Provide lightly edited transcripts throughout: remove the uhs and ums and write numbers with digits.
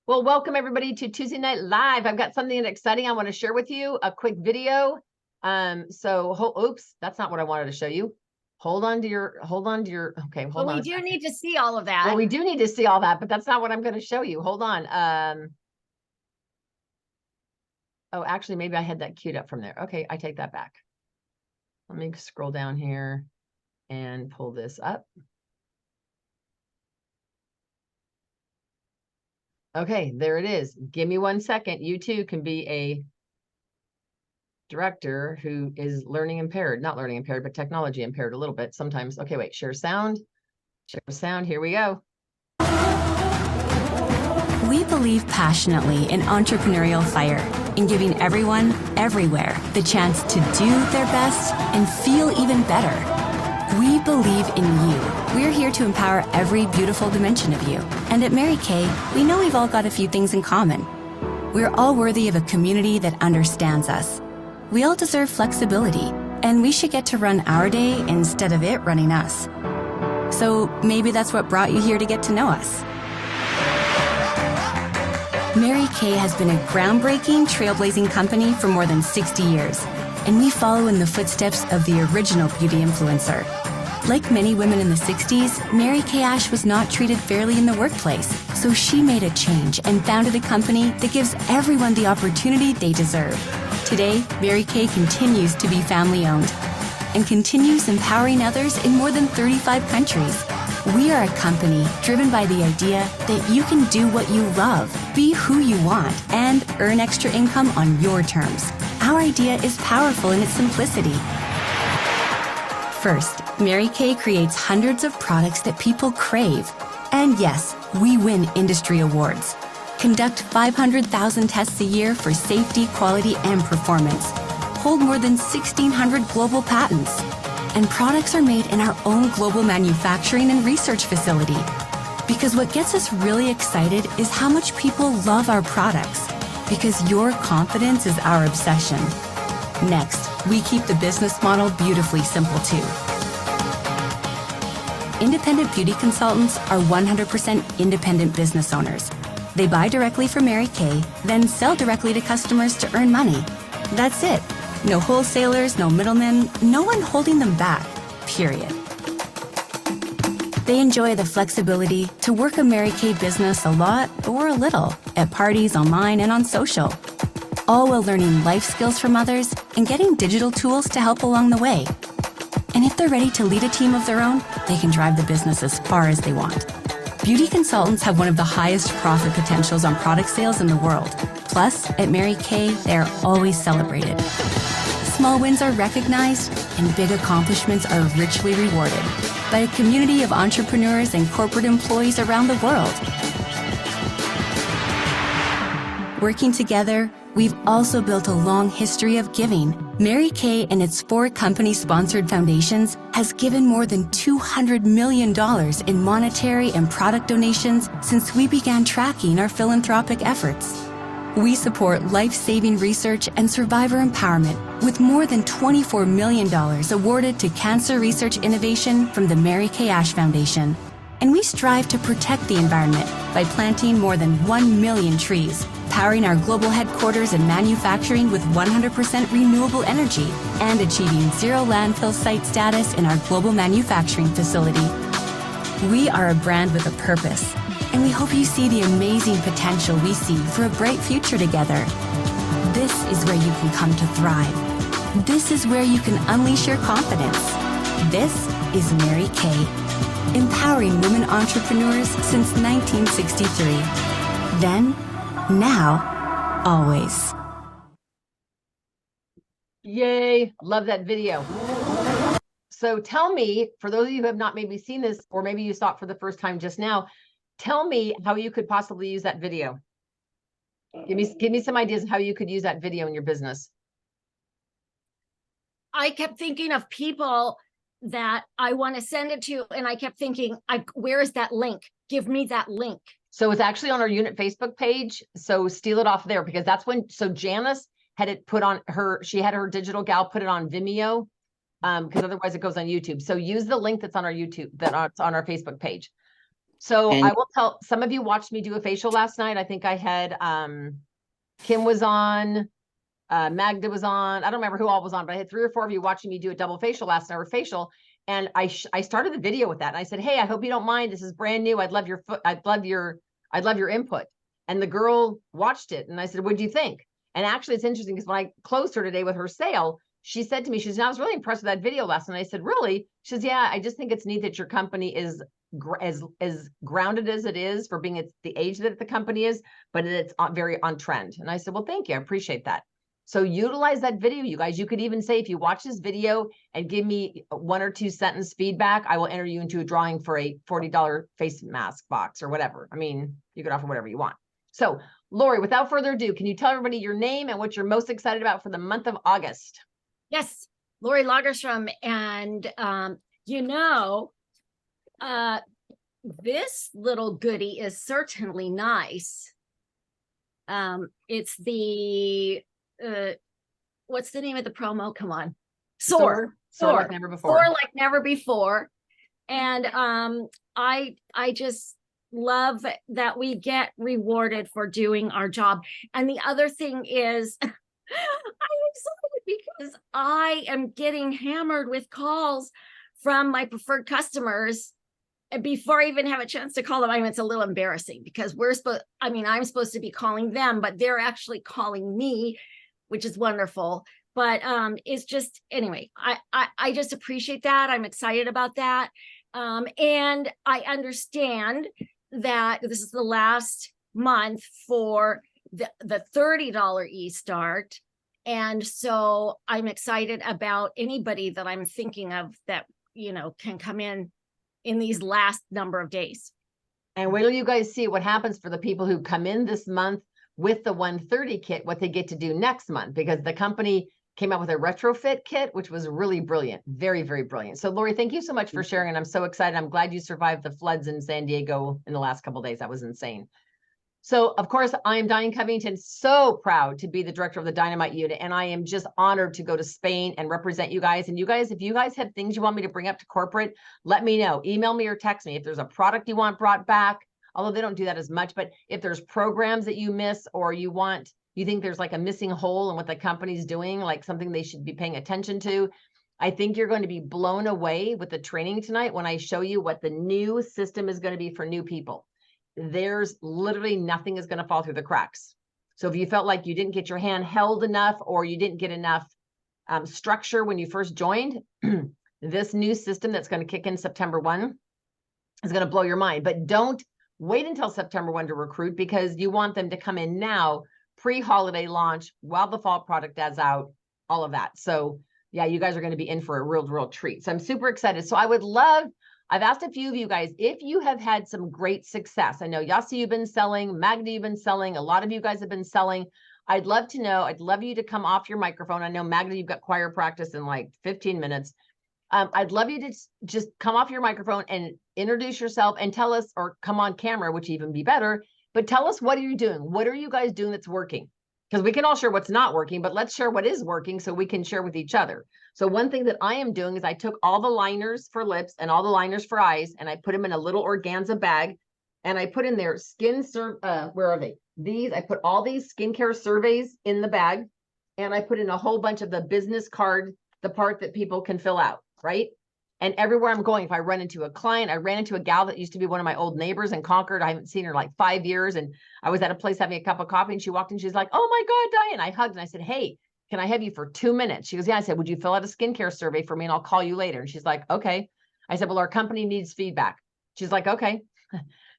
Well, welcome everybody to Tuesday Night Live. I've got something exciting I want to share with you, a quick video. Oops, that's not what I wanted to show you. Hold on to your, okay, hold on. We do need to see all of that. Well, we do need to see all that, but that's not what I'm going to show you. Hold on. Oh, actually, maybe I had that queued up from there. Okay, I take that back. Let me scroll down here and pull this up. Okay, there it is. Give me 1 second. You too can be a director who is learning impaired, not learning impaired, but technology impaired a little bit sometimes. Okay, wait, share sound. Share sound. Here we go. We believe passionately in entrepreneurial fire, in giving everyone, everywhere, the chance to do their best and feel even better. We believe in you. We're here to empower every beautiful dimension of you. And at Mary Kay, we know we've all got a few things in common. We're all worthy of a community that understands us. We all deserve flexibility, and we should get to run our day instead of it running us. So maybe that's what brought you here to get to know us. Mary Kay has been a groundbreaking, trailblazing company for more than 60 years, and we follow in the footsteps of the original beauty influencer. Like many women in the 60s, Mary Kay Ash was not treated fairly in the workplace, so she made a change and founded a company that gives everyone the opportunity they deserve. Today, Mary Kay continues to be family-owned and continues empowering others in more than 35 countries. We are a company driven by the idea that you can do what you love, be who you want, and earn extra income on your terms. Our idea is powerful in its simplicity. First, Mary Kay creates hundreds of products that people crave. And yes, we win industry awards. Conduct 500,000 tests a year for safety, quality, and performance. Hold more than 1,600 global patents. And products are made in our own global manufacturing and research facility. Because what gets us really excited is how much people love our products. Because your confidence is our obsession. Next, we keep the business model beautifully simple too. Independent beauty consultants are 100% independent business owners. They buy directly from Mary Kay, then sell directly to customers to earn money. That's it. No wholesalers, no middlemen, no one holding them back, period. They enjoy the flexibility to work a Mary Kay business a lot or a little at parties, online, and on social, all while learning life skills from others and getting digital tools to help along the way. And if they're ready to lead a team of their own, they can drive the business as far as they want. Beauty consultants have one of the highest profit potentials on product sales in the world. Plus, at Mary Kay, they are always celebrated. Small wins are recognized, and big accomplishments are richly rewarded by a community of entrepreneurs and corporate employees around the world. Working together, we've also built a long history of giving. Mary Kay and its 4 company-sponsored foundations has given more than $200 million in monetary and product donations since we began tracking our philanthropic efforts. We support life-saving research and survivor empowerment with more than $24 million awarded to cancer research innovation from the Mary Kay Ash Foundation. And we strive to protect the environment by planting more than 1 million trees, powering our global headquarters and manufacturing with 100% renewable energy, and achieving zero landfill site status in our global manufacturing facility. We are a brand with a purpose, and we hope you see the amazing potential we see for a bright future together. This is where you can come to thrive. This is where you can unleash your confidence. This is Mary Kay, empowering women entrepreneurs since 1963. Then, now, always. Yay, love that video. So tell me, for those of you who have not maybe seen this, or maybe you saw it for the first time just now, tell me how you could possibly use that video. Give me some ideas of how you could use that video in your business. I kept thinking of people that I want to send it to, and I kept thinking, where is that link? Give me that link. So it's actually on our unit Facebook page. So steal it off there, because that's when, so Janice had it put on her, she had her digital gal put it on Vimeo, because otherwise it goes on YouTube. So use the link that's on our YouTube, that's on our Facebook page. So And- I will tell, some of you watched me do a facial last night. I think I had, Kim was on, Magda was on. I don't remember who all was on, but I had 3 or 4 of you watching me do a double facial last night, or facial. And I started the video with that. And I said, hey, I hope you don't mind. This is brand new. I'd love your input. And the girl watched it. And I said, what'd you think? And actually it's interesting because when I closed her today with her sale, she said to me, she said, I was really impressed with that video last night. I said, really? She says, yeah, I just think it's neat that your company is as grounded as it is for being at the age that the company is, but it's very on trend. And I said, well, thank you. I appreciate that. So utilize that video, you guys. You could even say, if you watch this video and give me 1 or 2 sentence feedback, I will enter you into a drawing for a $40 face mask box or whatever. I mean, you could offer whatever you want. So Lori, without further ado, can you tell everybody your name and what you're most excited about for the month of August? Yes, Lori Lagerstrom. And, this little goodie is certainly nice. It's the, what's the name of the promo? Come on. Soar like never before. Soar like never before. And I just love that we get rewarded for doing our job. And the other thing is, I'm excited because I am getting hammered with calls from my preferred customers. And before I even have a chance to call them, I mean, it's a little embarrassing because I'm supposed to be calling them, but they're actually calling me, which is wonderful. But it's just, anyway, I just appreciate that. I'm excited about that. And I understand that this is the last month for the $30 e-start. And so I'm excited about anybody that I'm thinking of that, can come in these last number of days. And wait till you guys see what happens for the people who come in this month with the 130 kit, what they get to do next month, because the company came out with a retrofit kit, which was really brilliant. Very, very brilliant. So Lori, thank you so much for sharing. And I'm so excited. I'm glad you survived the floods in San Diego in the last couple of days. That was insane. So of course, I am Diane Covington, so proud to be the director of the Dynamite unit. And I am just honored to go to Spain and represent you guys. And you guys, if you guys have things you want me to bring up to corporate, let me know. Email me or text me. If there's a product you want brought back, although they don't do that as much, but if there's programs that you miss or you think there's like a missing hole in what the company's doing, like something they should be paying attention to, I think you're going to be blown away with the training tonight when I show you what the new system is going to be for new people. There's literally nothing is going to fall through the cracks. So if you felt like you didn't get your hand held enough or you didn't get enough structure when you first joined, this new system that's going to kick in September 1 is going to blow your mind. But don't wait until September 1 to recruit, because you want them to come in now, pre-holiday launch, while the fall product is out, all of that. So yeah, you guys are going to be in for a real treat. So I'm super excited. So I've asked a few of you guys if you have had some great success. I know Yasi, you've been selling, Magda, you've been selling, a lot of you guys have been selling. I'd love to know, I'd love you to come off your microphone. I know Magda, you've got choir practice in like 15 minutes. I'd love you to just come off your microphone and introduce yourself and tell us, or come on camera, which even be better, but tell us, what are you doing? What are you guys doing that's working? Because we can all share what's not working, but let's share what is working so we can share with each other. So one thing that I am doing is I took all the liners for lips and all the liners for eyes, and I put them in a little organza bag, and I put in there where are they? I put all these skincare surveys in the bag, and I put in a whole bunch of the business card, the part that people can fill out, right? And everywhere I'm going, if I run into a client, I ran into a gal that used to be one of my old neighbors in Concord. I haven't seen her in like 5 years. And I was at a place having a cup of coffee, and she walked in, she's like, oh my God, Diane. I hugged and I said, hey, can I have you for 2 minutes? She goes, yeah. I said, would you fill out a skincare survey for me and I'll call you later? And she's like, okay. I said, well, our company needs feedback. She's like, okay.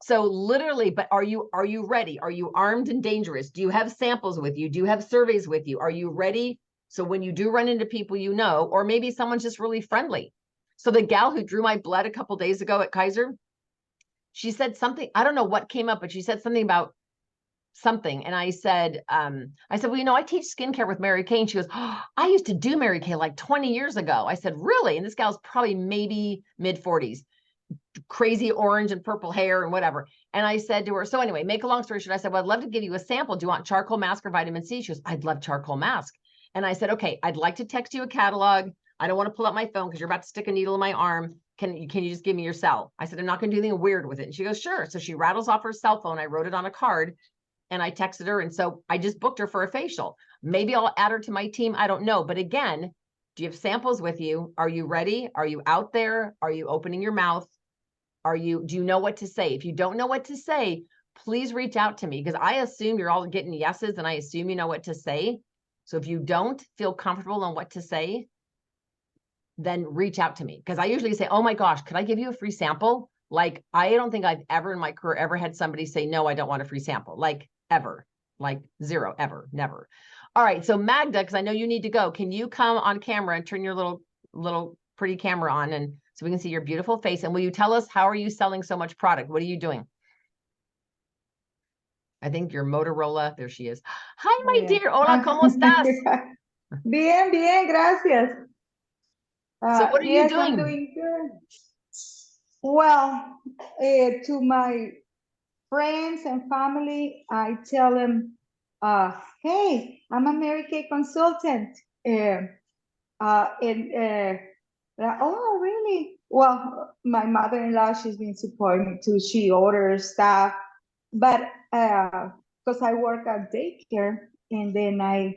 So literally, but are you ready? Are you armed and dangerous? Do you have samples with you? Do you have surveys with you? Are you ready? So when you do run into people, or maybe someone's just really friendly. So the gal who drew my blood a couple days ago at Kaiser, she said something, I don't know what came up, but she said something about something. And I said, well, I teach skincare with Mary Kay. And she goes, oh, I used to do Mary Kay like 20 years ago. I said, really? And this gal's probably maybe mid 40s, crazy orange and purple hair and whatever. And I said to her, so anyway, make a long story short, I said, well, I'd love to give you a sample. Do you want charcoal mask or vitamin C? She goes, I'd love charcoal mask. And I said, okay, I'd like to text you a catalog. I don't want to pull out my phone because you're about to stick a needle in my arm. can you just give me your cell? I said, I'm not going to do anything weird with it. And she goes, sure. So she rattles off her cell phone. I wrote it on a card and I texted her. And so I just booked her for a facial. Maybe I'll add her to my team. I don't know. But again, do you have samples with you? Are you ready? Are you out there? Are you opening your mouth? Do you know what to say? If you don't know what to say, please reach out to me, because I assume you're all getting yeses and I assume you know what to say. So if you don't feel comfortable on what to say, then reach out to me, because I usually say, oh my gosh, could I give you a free sample? Like, I don't think I've ever in my career ever had somebody say, no, I don't want a free sample. Like ever, like zero, ever, never. All right. So Magda, because I know you need to go, can you come on camera and turn your little pretty camera on, and so we can see your beautiful face? And will you tell us, how are you selling so much product? What are you doing? I think your Motorola, there she is. Hi, my dear. Hola, ¿cómo estás? Bien, bien, gracias. So what are you yes, doing? I'm doing good. Well, to my friends and family, I tell them, hey, I'm a Mary Kay consultant. Oh, really? Well, my mother-in-law, she's been supporting me too. She orders stuff, but because I work at daycare, and then I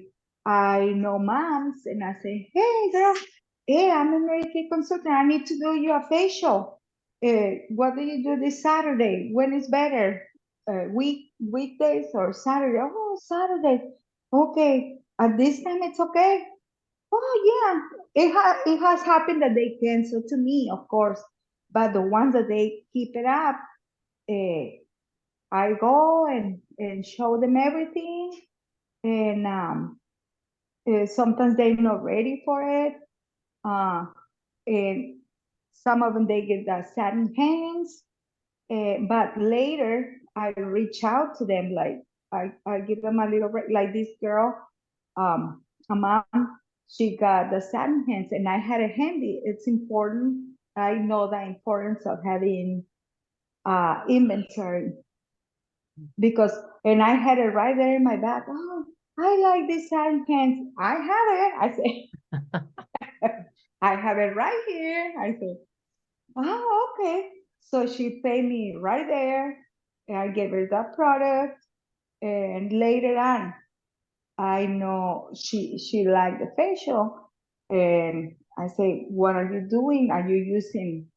know moms, and I say, hey, girl, hey, I'm a Mary Kay consultant. I need to do you a facial. What do you do this Saturday? When is better? Weekdays or Saturday? Oh, Saturday. Okay. At this time, it's okay. Oh yeah, it has happened that they cancel to me, of course, but the ones that they keep it up, I go and show them everything, and sometimes they're not ready for it, and some of them they get the satin hands, but later I reach out to them, like I give them a little like this girl, a mom. She got the satin hands, and I had it handy. It's important. I know the importance of having inventory, because, and I had it right there in my bag. Oh, I like this satin hands. I have it. I say, I have it right here. I say, oh, okay. So she paid me right there, and I gave her that product, and later on, I know she liked the facial, and I say, what are you doing? Are you using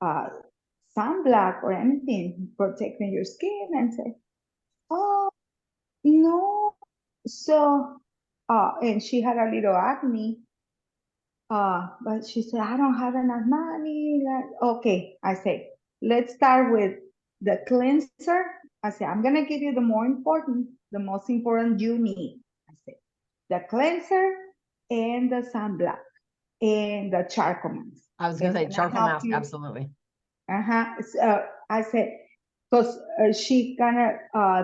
sunblock or anything protecting your skin? And say, oh, no. So, and she had a little acne, but she said, I don't have enough money. Like, okay, I say, let's start with the cleanser. I say, I'm gonna give you the most important you need. I say, the cleanser and the sunblock and the charcoal mask. I was going to say charcoal mask, absolutely. I said, because she kind of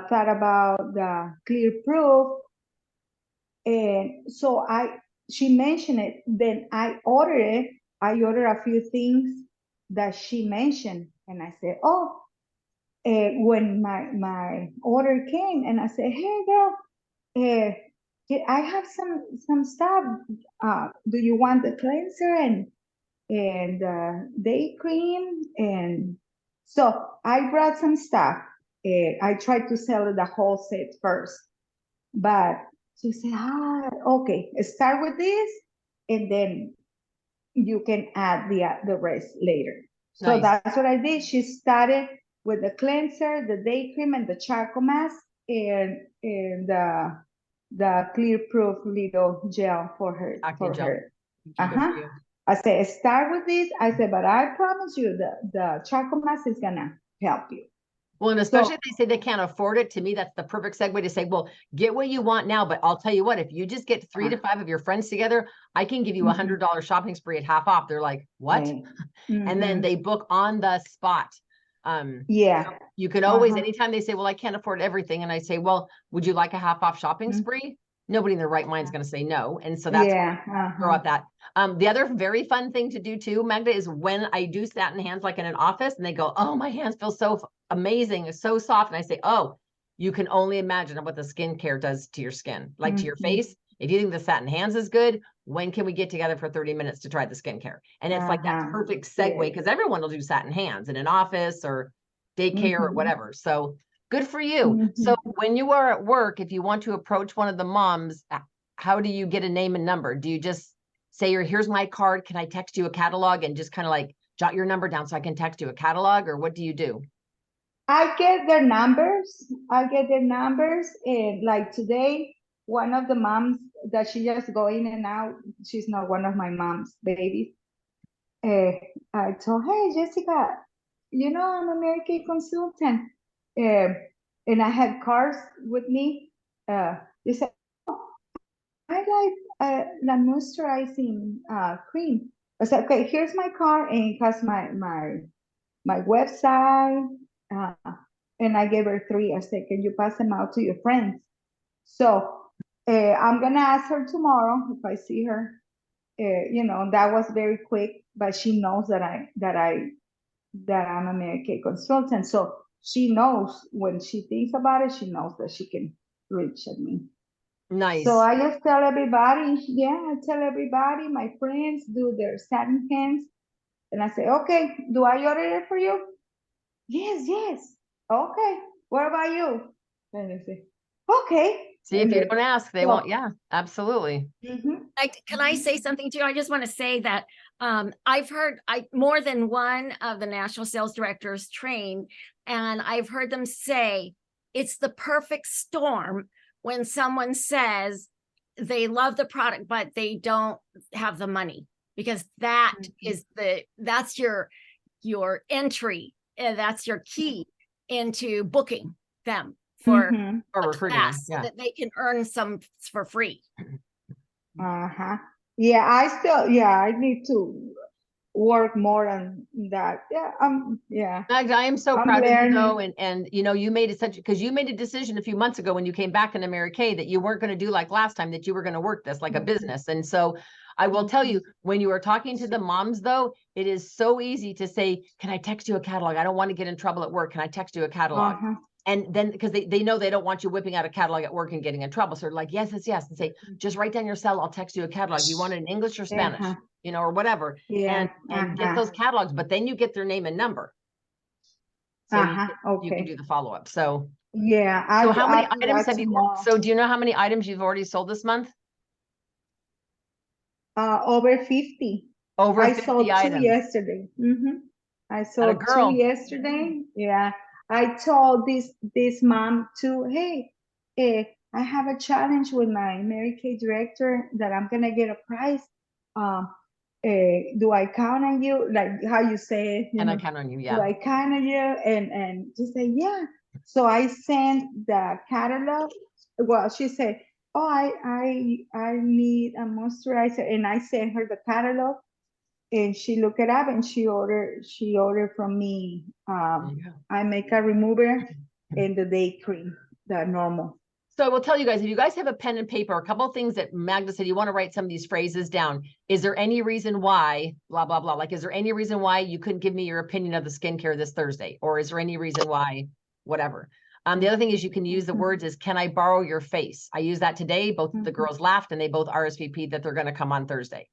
thought about the clear proof, and so she mentioned it. Then I ordered it. I ordered a few things that she mentioned, and I said, oh. When my order came, and I said, hey girl, I have some stuff. Do you want the cleanser and day cream? And so I brought some stuff. I tried to sell it the whole set first, but she said, okay, start with this, and then you can add the rest later. So that's what I did. She started with the cleanser, the day cream, and the charcoal mask, and the clear proof little gel for her. I said, start with this. I said, but I promise you the charcoal mask is gonna help you. Well, and especially if they say they can't afford it, to me, that's the perfect segue to say, well, get what you want now, but I'll tell you what, if you just get 3 to 5 of your friends together, I can give you $100 shopping spree at half off. They're like, what? And then they book on the spot. You can always, anytime they say, well, I can't afford everything. And I say, well, would you like a half off shopping spree? Nobody in their right mind is going to say no. And so that's throw out that. The other very fun thing to do too, Magda, is when I do satin hands, like in an office, and they go, oh, my hands feel so amazing. It's so soft. And I say, oh, you can only imagine what the skincare does to your skin, like to your face. If you think the satin hands is good, when can we get together for 30 minutes to try the skincare? And it's like that Uh-huh. perfect segue because everyone will do satin hands in an office or daycare or Mhm. whatever. So good for you. So when you are at work, if you want to approach one of the moms, how do you get a name and number? Do you just say, here's my card, can I text you a catalog, and just kind of like jot your number down so I can text you a catalog, or what do you do? I get their numbers. And like today, one of the moms that she just go in and out, she's not one of my mom's babies. I told, hey, Jessica, I'm a Mary Kay consultant. And I had cards with me. They said, oh, I like the moisturizing cream. I said, okay, here's my card, and it has my website. Uh, and I gave her 3. I said, can you pass them out to your friends? So I'm gonna ask her tomorrow if I see her. That was very quick, but she knows that I'm a Mary Kay consultant. So she knows when she thinks about it, she knows that she can reach at me. Nice. So I just tell everybody, my friends do their satin hands. And I say, okay, do I order it for you? Yes. Okay, what about you? And they say, okay. See, if And you then- don't ask, they so- won't. Yeah, absolutely. Mhm. Can I say something too? I just want to say that I've heard more than one of the national sales directors train, and I've heard them say it's the perfect storm when someone says they love the product, but they don't have the money, because that is that's your entry, that's your key into booking them for Mhm. Or a recruiting them. class so Yeah. that they can earn some for free. Uh-huh. Yeah, I need to work more on that. Yeah. Magda, I am so I'm proud of you though. learning. And you made it because you made a decision a few months ago when you came back into Mary Kay that you weren't going to do like last time, that you were going to work this like a business. And so I will tell you, when you are talking to the moms though, it is so easy to say, can I text you a catalog? I don't want to get in trouble at work. Can I text you a catalog? Uh-huh. And then because they know they don't want you whipping out a catalog at work and getting in trouble. So they're like, yes. And say, just write down your cell. I'll text you a catalog. You want it in English or Spanish, Uh-huh. or whatever. Yeah. And get those catalogs, but then you get their name and number. So you can Okay. do the follow-up. So Yeah. so how many I'll do items that have you, tomorrow. so do you know how many items you've already sold this month? Over 50. Over I 50 sold 2 items. yesterday. I sold 2 girl. yesterday. Yeah. I told this mom too, hey, I have a challenge with my Mary Kay director that I'm gonna get a prize. Do I count on you? Like how you say it, And I count on you, do yeah. I count on you? And she said, yeah. So I sent the catalog. Well, she said, oh, I need a moisturizer, and I sent her the catalog, and she looked it up and she ordered from me eye makeup remover and the day cream, the normal. So I will tell you guys, if you guys have a pen and paper, a couple of things that Magda said, you want to write some of these phrases down. Is there any reason why, blah, blah, blah? Like, is there any reason why you couldn't give me your opinion of the skincare this Thursday? Or is there any reason why, whatever? The other thing is you can use the words is, can I borrow your face? I use that today. Both of the girls laughed and they both RSVP'd that they're going to come on Thursday.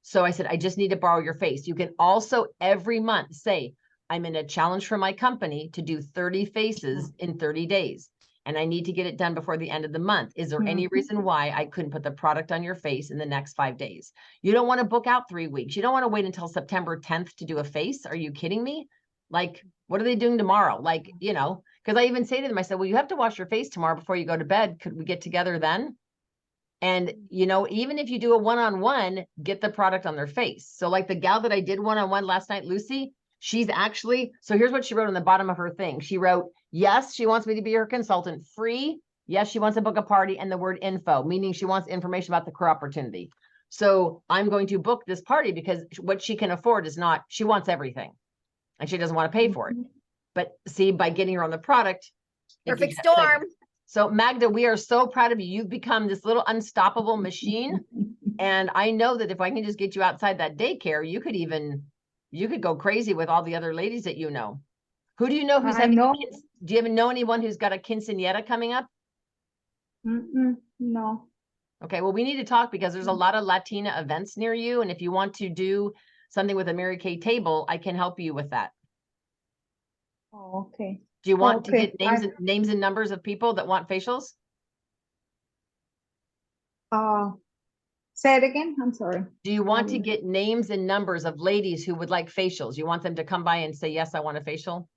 So I said, I just need to borrow your face. You can also every month say, I'm in a challenge for my company to do 30 faces in 30 days. And I need to get it done before the end of the month. Is there any reason why I couldn't put the product on your face in the next 5 days? You don't want to book out 3 weeks. You don't want to wait until September 10th to do a face. Are you kidding me? Like, what are they doing tomorrow? Like, because I even say to them, I said, well, you have to wash your face tomorrow before you go to bed. Could we get together then? And, even if you do a one-on-one, get the product on their face. So like the gal that I did one-on-one last night, Lucy, she's actually, so here's what she wrote on the bottom of her thing. She wrote, yes, she wants me to be her consultant, free. Yes, she wants to book a party, and the word info, meaning she wants information about the career opportunity. So I'm going to book this party because what she can afford is not, she wants everything and she doesn't want to pay for it. But see, by getting her on the product. Perfect storm. So Magda, we are so proud of you. You've become this little unstoppable machine. And I know that if I can just get you outside that daycare, you could go crazy with all the other ladies that you know. Who do you know who's having? Do you even know anyone who's got a quinceañera coming up? No. Okay, well, we need to talk because there's a Mm-hmm. lot of Latina events near you. And if you want to do something with a Mary Kay table, I can help you with that. Oh, okay. Do you want to Okay. get names and numbers of people that want facials? Uh, say it again. I'm sorry. Do you want to get names and numbers of ladies who would like facials? You want them to come by and say, yes, I want a facial?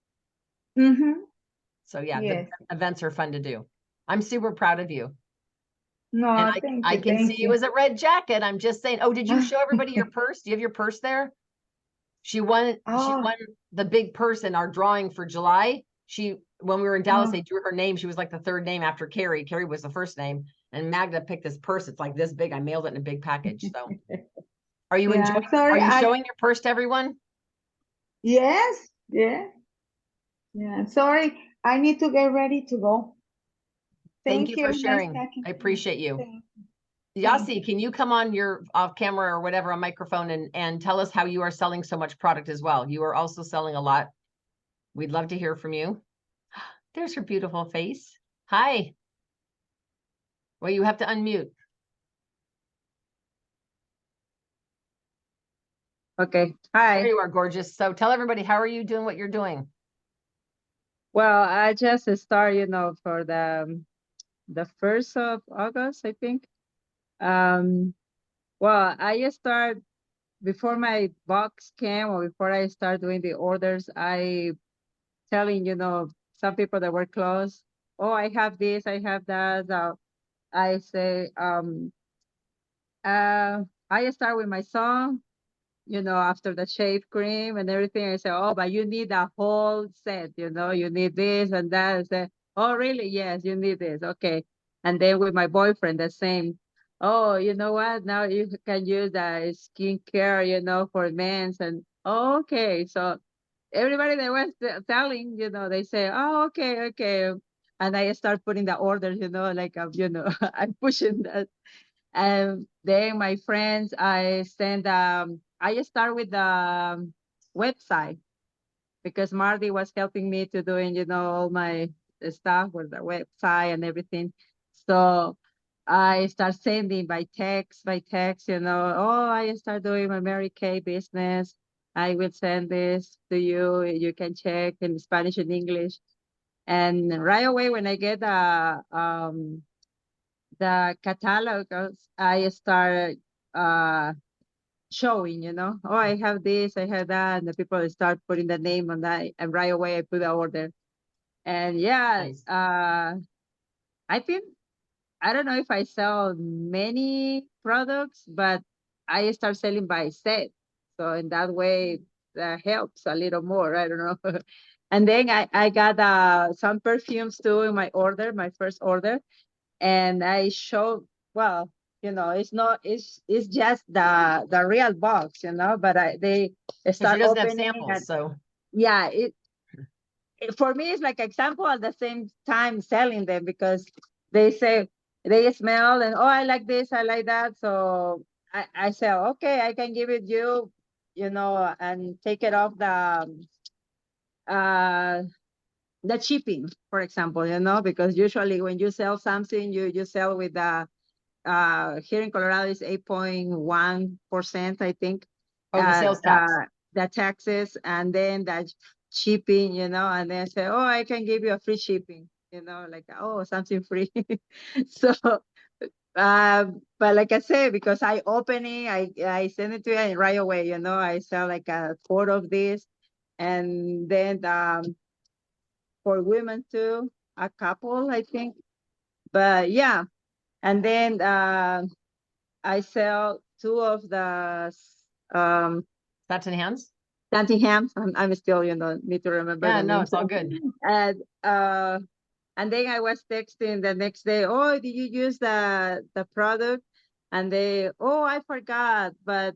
Mm-hmm. So yeah, Yes. the events are fun to do. I'm super proud of you. No, And thank I you. can see Thank you you. as a red jacket. I'm just saying. Oh, did you show everybody your purse? Do you have your purse there? She won Oh, the big purse in our drawing for July. When we were in Dallas, oh. they drew her name. She was like the third name after Carrie. Carrie was the first name. And Magda picked this purse. It's like this big. I mailed it in a big package. So are you Yeah, enjoying sorry. are you showing your purse to everyone? Yes, yeah, yeah. Sorry, I need to get ready to go. Thank Thank you for you. Nice sharing. talking I to you. appreciate you. Thank thank Yasi, can you come on your off camera or whatever, on microphone and tell us how you are selling so much product as well? You are also selling a lot. We'd love to hear from you. There's her beautiful face. Hi. Well, you have to unmute. Okay. There Hi. you are, gorgeous. So tell everybody, how are you doing what you're doing? Well, I just start, for the 1st of August, I think. Well, I just start before my box came or before I start doing the orders, I telling, some people that were close, oh, I have this, I have that. I say, I start with my son, after the shave cream and everything, I say, oh, but you need a whole set, you need this and that. I say, oh, really? Yes, you need this. Okay. And then with my boyfriend, the same. Oh, you know what? Now you can use the skincare, for men's. And oh, okay. So everybody that was telling, they say, oh, okay, okay. And I start putting the orders, like, I'm pushing that. And then my friends, I start with the website because Marty was helping me to doing, all my stuff with the website and everything. So I start sending by text, oh, I start doing my Mary Kay business. I will send this to you. You can check in Spanish and English. And right away when I get the catalog, I start showing, oh, I have this, I have that, and the people start putting the name on that, and right away I put the order. And yeah, Nice. I think, I don't know if I sell many products, but I start selling by set. So in that way, that helps a little more. I don't know. And then I got some perfumes too in my order, my first order. And I showed, well, it's just the real box, but they Because she start doesn't have opening and samples. So yeah, for me it's like example at the same time selling them because they say they smell and oh, I like this, I like that. So I say, okay, I can give it you, and take it off uh the shipping, for example, because usually when you sell something, you sell with the here in Colorado is 8.1%, I think. oh, the sales tax. The taxes and then the shipping, and then say, oh, I can give you a free shipping, like, oh, something free. So, but like I say, because I open it, I send it to you and right away, I sell like a quart of this. And then for women too, a couple, I think. But yeah, and then I sell two of the That's in hands. Santi hams. I'm still, need to remember Yeah, the no, names. it's all good. And and then I was texting the next day, oh, did you use the product? And they, oh, I forgot, but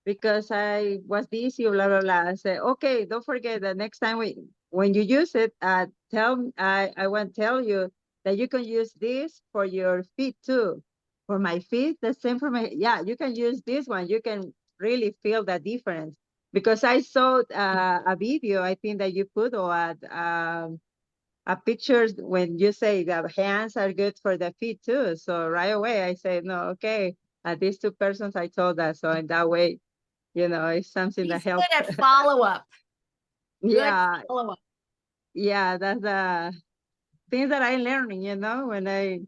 because I was busy, blah, blah, blah. I said, okay, don't forget the next time when you use it, I want to tell you that you can use this for your feet too. For my feet, the same for my, yeah, you can use this one. You can really feel the difference. Because I saw a video, I think that you put, or pictures when you say the hands are good for the feet too. So right away I say, no, okay, these two persons I told that. So in that way, you know, it's something that He's helps. good at follow-up. Yeah, Follow-up. yeah, that's the things that I'm learning, you know, when I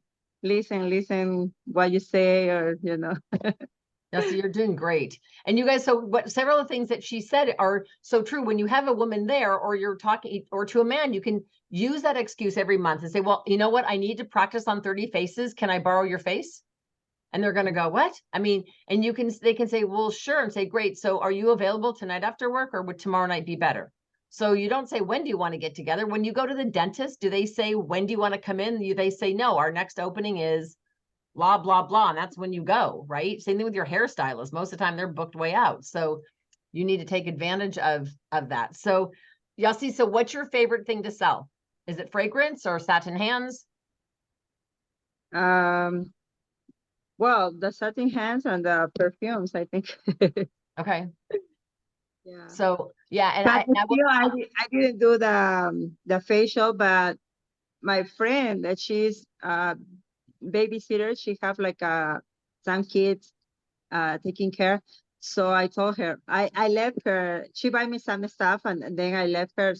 listen what you say, or, you know. Yeah, so you're doing great. And you guys, so what several of the things that she said are so true. When you have a woman there, or you're talking, or to a man, you can use that excuse every month and say, well, you know what? I need to practice on 30 faces. Can I borrow your face? And they're going to go, what? I mean, and they can say, well, sure. And say, great. So are you available tonight after work, or would tomorrow night be better? So you don't say, when do you want to get together? When you go to the dentist, do they say, when do you want to come in? They say, no, our next opening is blah, blah, blah. And that's when you go, right? Same thing with your hairstylist. Most of the time they're booked way out. So you need to take advantage of that. So Yossi, so what's your favorite thing to sell? Is it fragrance or satin hands? Well, the satin hands and the perfumes, I think. Okay. Yeah. So yeah, and But I will, I didn't do the facial, but my friend that she's babysitter, she have like some kids taking care. So I told her, I left her, she buy me some stuff, and then I left her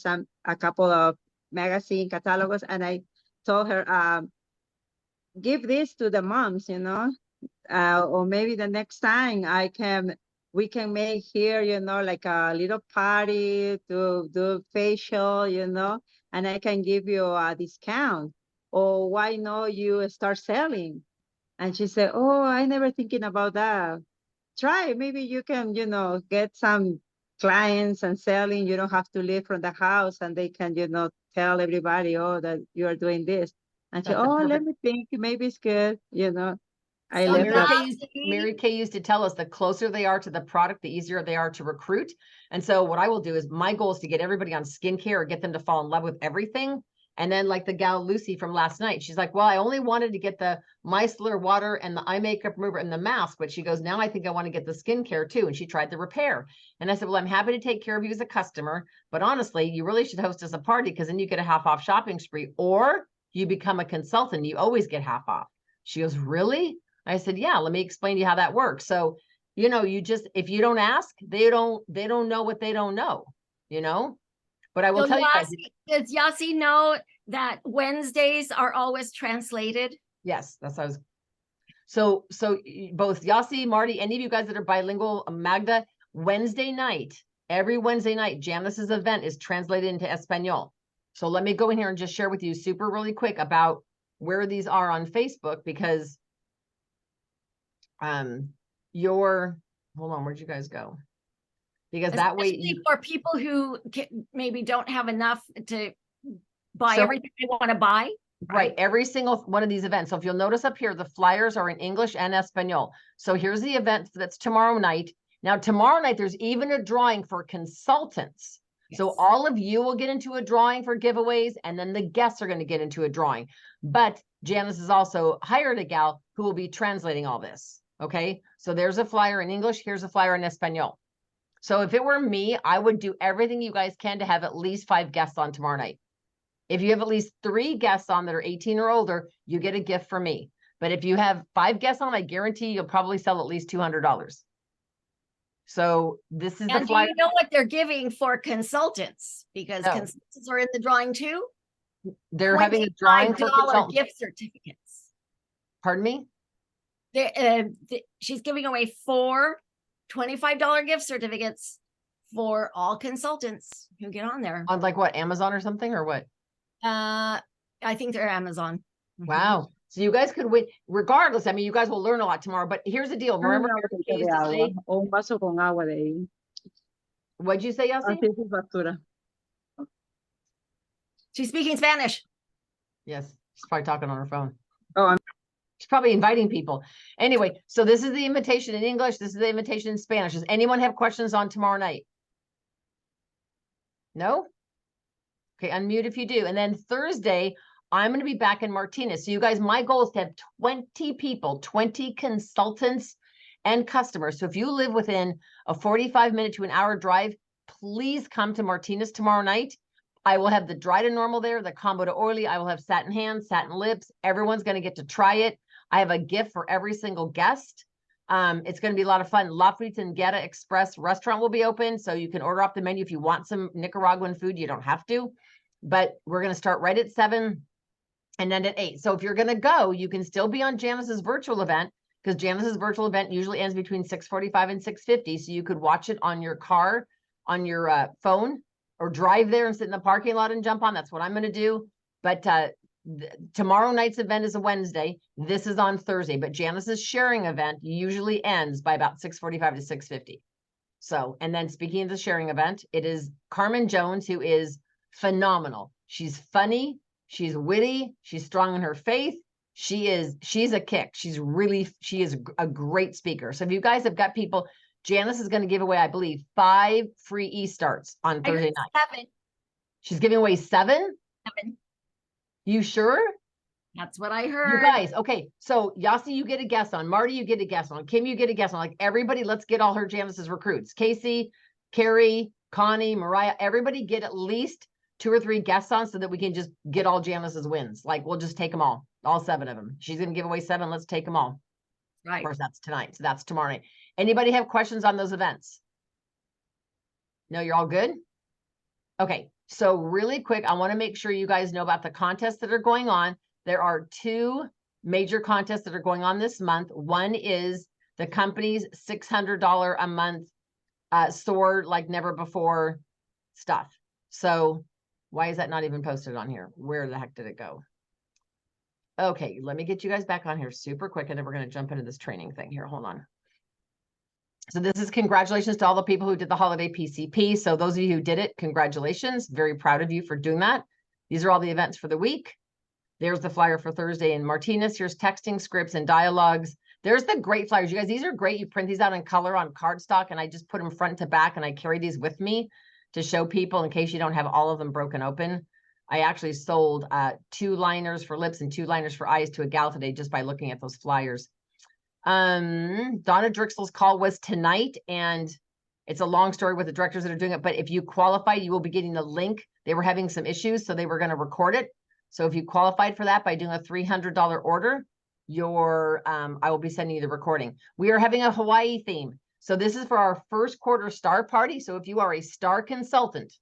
a couple of magazine catalogs, and I told her, give this to the moms, you know, or maybe the next time we can make here, you know, like a little party to do facial, you know, and I can give you a discount. Or why not you start selling? And she said, oh, I never thinking about that. Try, maybe you can, you know, get some clients and selling. You don't have to leave from the house, and they can, you know, tell everybody, oh, that you are doing this. And she, that's a oh, let perfect. me think, maybe it's good, you know. I So left that. Mary Kay used to tell us the closer they are to the product, the easier they are to recruit. And so what I will do is my goal is to get everybody on skincare, or get them to fall in love with everything. And then like the gal Lucy from last night, she's like, well, I only wanted to get the micellar water and the eye makeup remover and the mask, but she goes, now I think I want to get the skincare too. And she tried the repair. And I said, well, I'm happy to take care of you as a customer, but honestly, you really should host us a party, because then you get a half off shopping spree, or you become a consultant. You always get half off. She goes, really? I said, yeah, let me explain to you how that works. So, you know, you just, if you don't ask, they don't know what they don't know, you know, but I will So tell you guys, does Yossi know that Wednesdays are always translated? yes, that's what I was. So both Yossi, Marty, any of you guys that are bilingual, Magda, every Wednesday night, Janice's event is translated into Espanol. So let me go in here and just share with you super really quick about where these are on Facebook, because hold on, where'd you guys go? Because that way Especially for people who maybe don't have enough to buy everything they want to buy. Right. Every single one of these events. So if you'll notice up here, the flyers are in English and Espanol. So here's the event that's tomorrow night. Now, tomorrow night, there's even a drawing for consultants. Yes. So all of you will get into a drawing for giveaways, and then the guests are going to get into a drawing. But Janice has also hired a gal who will be translating all this. Okay. So there's a flyer in English. Here's a flyer in Espanol. So if it were me, I would do everything you guys can to have at least 5 guests on tomorrow night. If you have at least 3 guests on that are 18 or older, you get a gift from me. But if you have 5 guests on, I guarantee you'll probably sell at least $200. So this is the flyer. Do you know what they're giving for consultants? Because consultants are in the drawing too. They're having a drawing for consultants. Gift certificates. Pardon me? She's giving away 4 $25 gift certificates for all consultants who get on there. On like what, Amazon or something, or what? I think they're Amazon. Wow. So you guys could win regardless. I mean, you guys will learn a lot tomorrow, but here's the deal. Remember, what'd you say, Yossi? She's speaking Spanish. Yes, she's probably talking on her phone. Oh, she's probably inviting people. Anyway, so this is the invitation in English. This is the invitation in Spanish. Does anyone have questions on tomorrow night? No? Okay, unmute if you do. And then Thursday, I'm going to be back in Martinez. So you guys, my goal is to have 20 people, 20 consultants and customers. So if you live within a 45-minute to an hour drive, please come to Martinez tomorrow night. I will have the dry to normal there, the combo to oily. I will have satin hands, satin lips. Everyone's going to get to try it. I have a gift for every single guest. It's going to be a lot of fun. La Fritangetta Express restaurant will be open, so you can order off the menu if you want some Nicaraguan food. You don't have to, but we're going to start right at 7 and end at 8. So if you're going to go, you can still be on Janice's virtual event, because Janice's virtual event usually ends between 6:45 and 6:50. So you could watch it on your car, on your phone, or drive there and sit in the parking lot and jump on. That's what I'm going to do. But tomorrow night's event is a Wednesday. This is on Thursday, but Janice's sharing event usually ends by about 6:45 to 6:50. So, and then speaking of the sharing event, it is Carmen Jones, who is phenomenal. She's funny, she's witty, she's strong in her faith. She's a kick. She is a great speaker. So if you guys have got people, Janice is going to give away, I believe, 5 free e-starts on Thursday night. 7. She's giving away 7? 7. You sure? That's what I heard. You guys, okay. So Yasi, you get a guess on. Marty, you get a guess on. Kim, you get a guess on. Like everybody, let's get all her Janice's recruits. Casey, Carrie, Connie, Mariah, everybody get at least 2 or 3 guests on so that we can just get all Janice's wins. Like we'll just take them all 7 of them. She's going to give away 7. Let's take them all. Right. Of course, that's tonight. So that's tomorrow night. Anybody have questions on those events? No, you're all good? Okay. So really quick, I want to make sure you guys know about the contests that are going on. There are 2 major contests that are going on this month. One is the company's $600 a month soar like never before stuff. So why is that not even posted on here? Where the heck did it go? Okay, let me get you guys back on here super quick, and then we're going to jump into this training thing here. Hold on. So this is congratulations to all the people who did the holiday PCP. So those of you who did it, congratulations. Very proud of you for doing that. These are all the events for the week. There's the flyer for Thursday in Martinez. Here's texting, scripts, and dialogues. There's the great flyers. You guys, these are great. You print these out in color on cardstock, and I just put them front to back, and I carry these with me to show people in case you don't have all of them broken open. I actually sold 2 liners for lips and 2 liners for eyes to a gal today just by looking at those flyers. Donna Drixel's call was tonight, and it's a long story with the directors that are doing it, but if you qualify, you will be getting the link. They were having some issues, so they were going to record it. So if you qualified for that by doing a $300 order, I will be sending you the recording. We are having a Hawaii theme. So this is for our first quarter star party. So if you are a star consultant,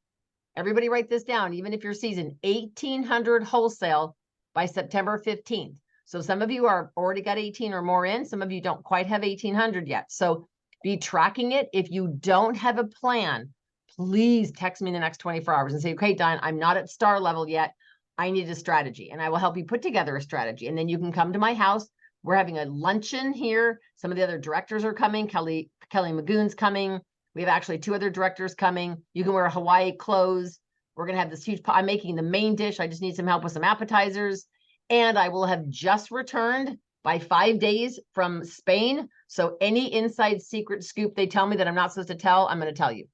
everybody write this down, even if you're seasoned, 1,800 wholesale by September 15th. So some of you are already got 18 or more in. Some of you don't quite have 1,800 yet. So be tracking it. If you don't have a plan, please text me in the next 24 hours and say, okay, Diane, I'm not at star level yet. I need a strategy, and I will help you put together a strategy. And then you can come to my house. We're having a luncheon here. Some of the other directors are coming. Kelly Magoon's coming. We have actually 2 other directors coming. You can wear Hawaii clothes. We're going to have this huge pot. I'm making the main dish. I just need some help with some appetizers. And I will have just returned by 5 days from Spain. So any inside secret scoop they tell me that I'm not supposed to tell, I'm going to tell you.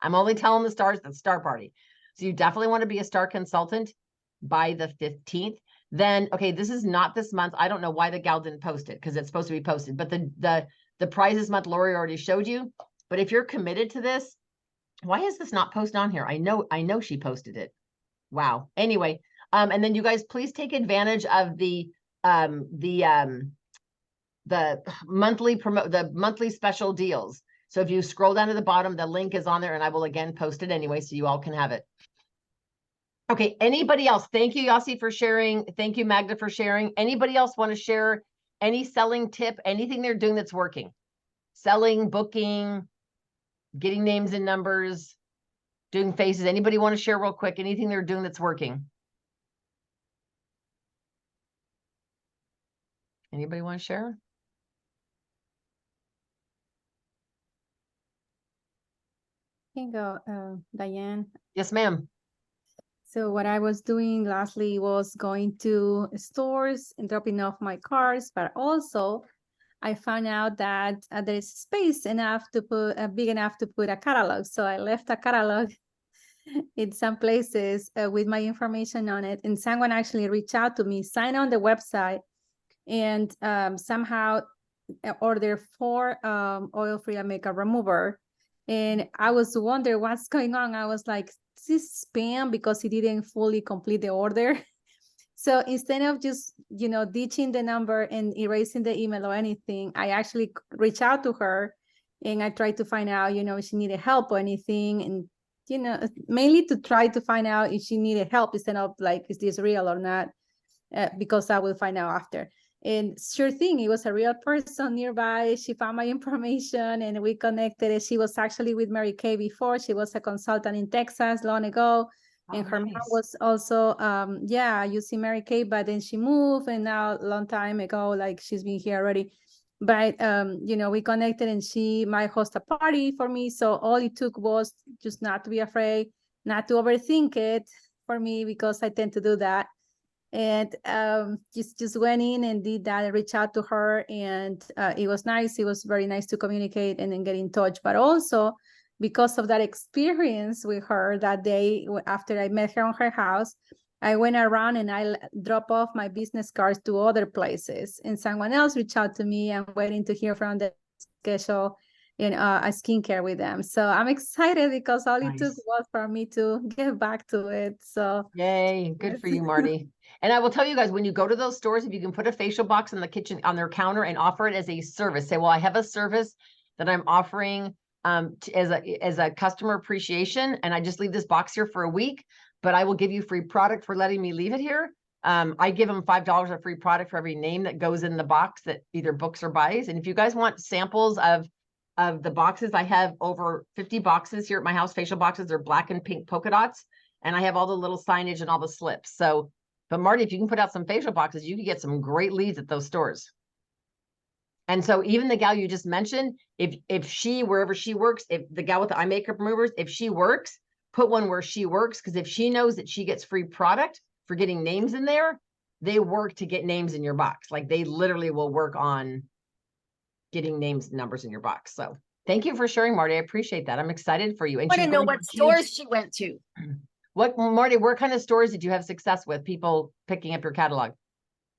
I'm only telling the stars at the star party. So you definitely want to be a star consultant by the 15th. Then, okay, this is not this month. I don't know why the gal didn't post it, because it's supposed to be posted. But the prize this month, Lori already showed you. But if you're committed to this, why is this not posted on here? I know she posted it. Wow. Anyway, and then you guys please take advantage of the monthly special deals. So if you scroll down to the bottom, the link is on there, and I will again post it anyway, so you all can have it. Okay, anybody else? Thank you, Yasi, for sharing. Thank you, Magda, for sharing. Anybody else want to share any selling tip, anything they're doing that's working? Selling, booking, getting names and numbers, doing faces. Anybody want to share real quick? Anything they're doing that's working? Anybody want to share? Can go, Diane. Yes, ma'am. So what I was doing lastly was going to stores and dropping off my cards, but also I found out that there is space enough to put big enough to put a catalog. So I left a catalog in some places with my information on it, and someone actually reached out to me, signed on the website, and somehow order 4 oil-free makeup remover. And I was wondering what's going on. I was like, is this spam because he didn't fully complete the order? So instead of just, ditching the number and erasing the email or anything, I actually reached out to her and I tried to find out, if she needed help or anything. And, mainly to try to find out if she needed help instead of like, is this real or not? Because I will find out after. And sure thing, it was a real person nearby. She found my information and we connected. She was actually with Mary Kay before. She was a consultant in Texas long ago. And her mom was also, using Mary Kay, but then she moved and now a long time ago, like she's been here already. But, we connected and she might host a party for me. So all it took was just not to be afraid, not to overthink it for me, because I tend to do that. And just went in and did that, reach out to her, and it was nice. It was very nice to communicate and then get in touch. But also because of that experience with her that day, after I met her on her house, I went around and I dropped off my business cards to other places, and someone else reached out to me. I'm waiting to hear from the schedule a skincare with them. So I'm excited because all it took was for me to get back to it. So yay, good for you, Marty. And I will tell you guys, when you go to those stores, if you can put a facial box in the kitchen on their counter and offer it as a service, say, well, I have a service that I'm offering as a customer appreciation, and I just leave this box here for a week, but I will give you free product for letting me leave it here. I give them $5 of free product for every name that goes in the box that either books or buys. And if you guys want samples of the boxes, I have over 50 boxes here at my house, facial boxes. They're black and pink polka dots, and I have all the little signage and all the slips. So, but Marty, if you can put out some facial boxes, you can get some great leads at those stores. And so even the gal you just mentioned, if she, wherever she works, if the gal with the eye makeup removers, if she works, put one where she works, because if she knows that she gets free product for getting names in there, they work to get names in your box. Like they literally will work on getting names and numbers in your box. So thank you for sharing, Marty. I appreciate that. I'm excited for you. And I want to know what stores she went to. What, Marty, what kind of stores did you have success with people picking up your catalog?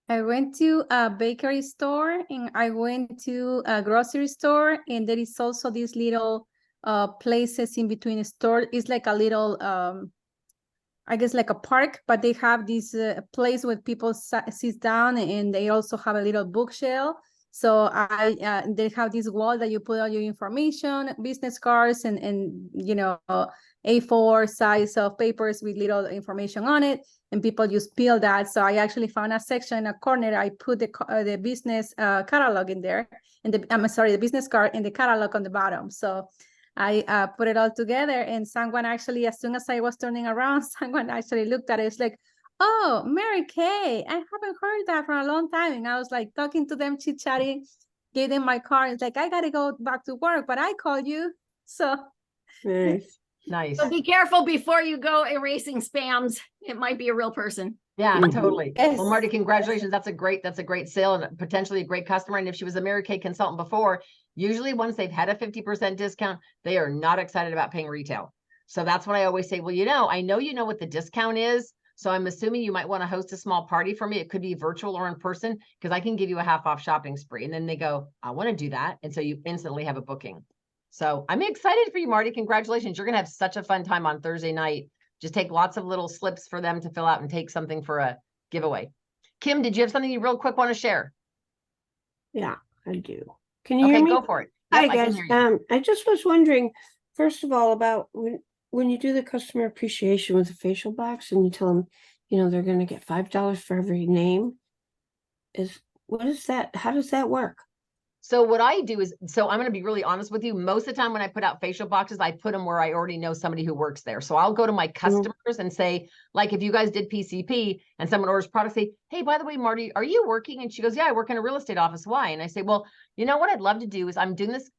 I went to a bakery store and I went to a grocery store, and there is also these little places in between the store. It's like a little, I guess like a park, but they have this place where people sit down, and they also have a little bookshelf. So they have this wall that you put all your information, business cards, and A4 size of papers with little information on it, and people just peel that. So I actually found a section in a corner. I put the business catalog in there, and the business card and the catalog on the bottom. So I put it all together, and someone actually, as soon as I was turning around, someone actually looked at it. It's like, oh, Mary Kay, I haven't heard that for a long time. And I was like talking to them, chit-chatting, gave them my card. It's like, I got to go back to work, but I called you. So Nice. Nice. So be careful before you go erasing spams. It might be a real person. Yeah, Mhm. totally. Yes. Well, Marty, congratulations. That's a great sale and potentially a great customer. And if she was a Mary Kay consultant before, usually once they've had a 50% discount, they are not excited about paying retail. So that's what I always say. Well, I know you know what the discount is. So I'm assuming you might want to host a small party for me. It could be virtual or in person, because I can give you a half off shopping spree. And then they go, I want to do that. And so you instantly have a booking. So I'm excited for you, Marty. Congratulations. You're going to have such a fun time on Thursday night. Just take lots of little slips for them to fill out and take something for a giveaway. Kim, did you have something you real quick want to share? Yeah, I do. Can you hear Okay, me? go for it. Hi, Yep, I can guys. hear you. I just was wondering, first of all, about when you do the customer appreciation with the facial box and you tell them, they're going to get $5 for every name. What is that? How does that work? So what I do is, so I'm going to be really honest with you. Most of the time when I put out facial boxes, I put them where I already know somebody who works there. So I'll go to my customers and say, like, if you guys did PCP and someone orders product, say, hey, by the way, Marty, are you working? And she goes, yeah, I work in a real estate office. Why? And I say, well, you know what I'd love to do is I'm doing this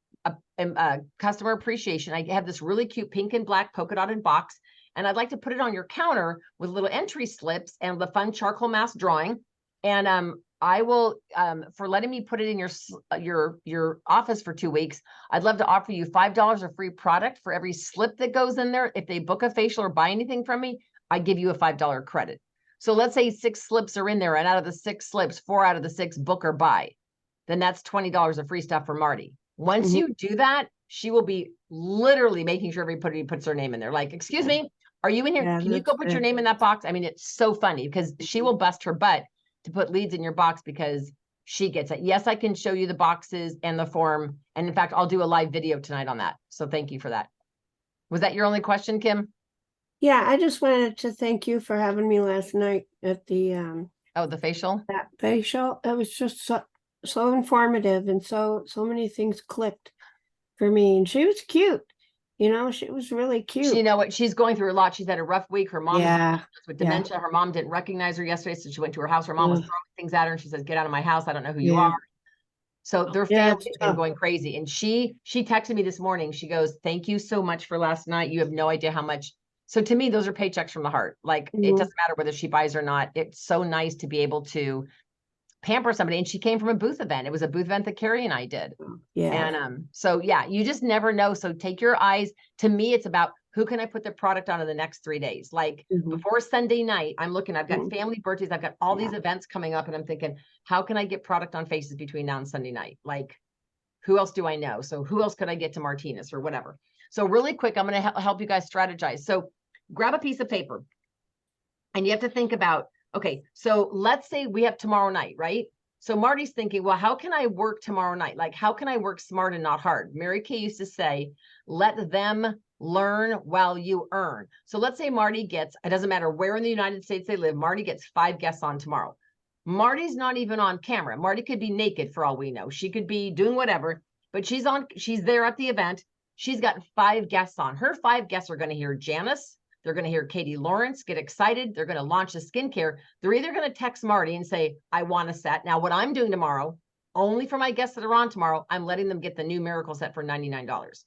customer appreciation. I have this really cute pink and black polka dotted box, and I'd like to put it on your counter with little entry slips and the fun charcoal mask drawing. And I will, for letting me put it in your office for 2 weeks, I'd love to offer you $5 of free product for every slip that goes in there. If they book a facial or buy anything from me, I give you a $5 credit. So let's say 6 slips are in there, and out of the 6 slips, 4 out of the 6 book or buy, then that's $20 of free stuff for Marty. Once Mhm. you do that, she will be literally making sure everybody puts her name in there. Like, excuse me, are you in here? Yeah, Can you that's go put your good. name in that box? I mean, it's so funny because she will bust her butt to put leads in your box because she gets it. Yes, I can show you the boxes and the form. And in fact, I'll do a live video tonight on that. So thank you for that. Was that your only question, Kim? Yeah, I just wanted to thank you for having me last night at the Oh, the facial? that facial. It was just so informative, and so many things clicked for me. And she was cute. You know, she was really You cute. know what? She's going through a lot. She's had a rough week. Her mom is Yeah. with Yeah. dementia. Her mom didn't recognize her yesterday. So she went to her house. Her mom was Ugh. throwing things at her. And she says, get out of my house. I don't know who you Yeah. are. So their Yeah, family's it's been tough. going crazy. And she texted me this morning. She goes, thank you so much for last night. You have no idea how much. So to me, those are paychecks from the heart. Like it Mhm. doesn't matter whether she buys or not. It's so nice to be able to pamper somebody. And she came from a booth event. It was a booth event that Carrie and I did. Yeah. And so yeah, you just never know. So take your eyes. To me, it's about who can I put the product on in the next 3 days? Like Mhm. before Sunday night, I'm looking, I've got Mhm. family birthdays, I've got all these Yeah. events coming up, and I'm thinking, how can I get product on faces between now and Sunday night? Like, who else do I know? So who else could I get to Martinez or whatever? So really quick, I'm going to help you guys strategize. So grab a piece of paper and you have to think about, okay, so let's say we have tomorrow night, right? So Marty's thinking, well, how can I work tomorrow night? Like, how can I work smart and not hard? Mary Kay used to say, let them learn while you earn. So let's say Marty gets, it doesn't matter where in the United States they live, Marty gets 5 guests on tomorrow. Marty's not even on camera. Marty could be naked for all we know. She could be doing whatever, but she's there at the event. She's got 5 guests on. Her 5 guests are going to hear Janice. They're going to hear Katie Lawrence get excited. They're going to launch the skincare. They're either going to text Marty and say, I want a set. Now, what I'm doing tomorrow, only for my guests that are on tomorrow, I'm letting them get the new Miracle set for $99.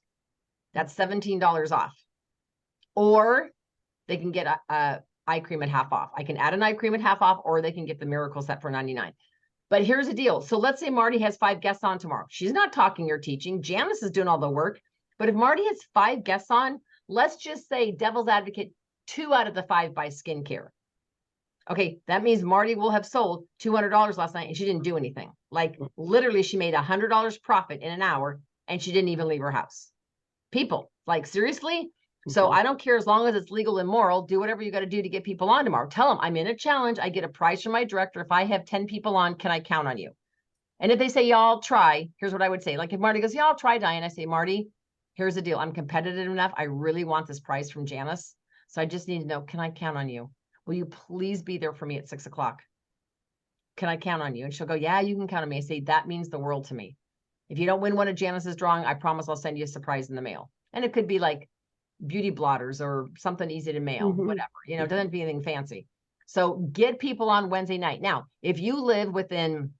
That's $17 off. Or they can get a eye cream at half off. I can add an eye cream at half off, or they can get the Miracle set for $99. But here's the deal. So let's say Marty has 5 guests on tomorrow. She's not talking or teaching. Janice is doing all the work. But if Marty has 5 guests on, let's just say devil's advocate, 2 out of the 5 buy skincare. Okay, that means Marty will have sold $200 last night and she didn't do anything. Like literally she made $100 profit in an hour and she didn't even leave her house. People, like seriously? So I don't care as long as it's legal and moral, do whatever you got to do to get people on tomorrow. Tell them I'm in a challenge. I get a prize from my director. If I have 10 people on, can I count on you? And if they say, y'all try, here's what I would say. Like if Marty goes, yeah, I'll try, Diane. I say, Marty, here's the deal. I'm competitive enough. I really want this prize from Janice. So I just need to know, can I count on you? Will you please be there for me at 6 o'clock? Can I count on you? And she'll go, yeah, you can count on me. I say, that means the world to me. If you don't win one of Janice's drawing, I promise I'll send you a surprise in the mail. And it could be like beauty blotters or something easy to mail, whatever, it doesn't be anything fancy. So get people on Wednesday night. Now, if you live within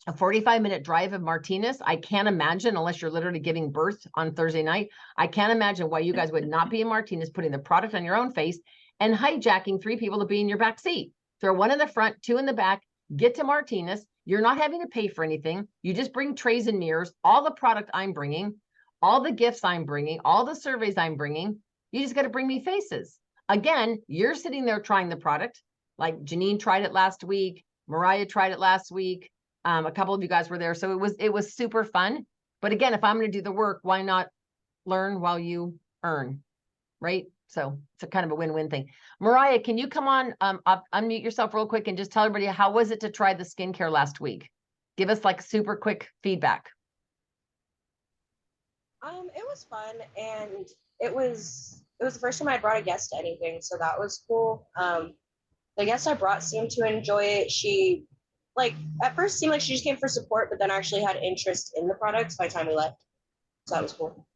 a 45-minute drive of Martinez, I can't imagine, unless you're literally giving birth on Thursday night, I can't imagine why you guys would not be in Martinez putting the product on your own face and hijacking 3 people to be in your back seat. Throw 1 in the front, 2 in the back, get to Martinez. You're not having to pay for anything. You just bring trays and mirrors, all the product I'm bringing, all the gifts I'm bringing, all the surveys I'm bringing. You just got to bring me faces. Again, you're sitting there trying the product. Like Janine tried it last week. Mariah tried it last week. A couple of you guys were there. So it was super fun. But again, if I'm going to do the work, why not learn while you earn, right? So it's a kind of a win-win thing. Mariah, can you come on, unmute yourself real quick and just tell everybody, how was it to try the skincare last week? Give us like super quick feedback. It was fun, and it was the first time I brought a guest to anything, so that was cool. The guest I brought seemed to enjoy it. She, like, at first seemed like she just came for support, but then actually had interest in the products by the time we left. So that was cool.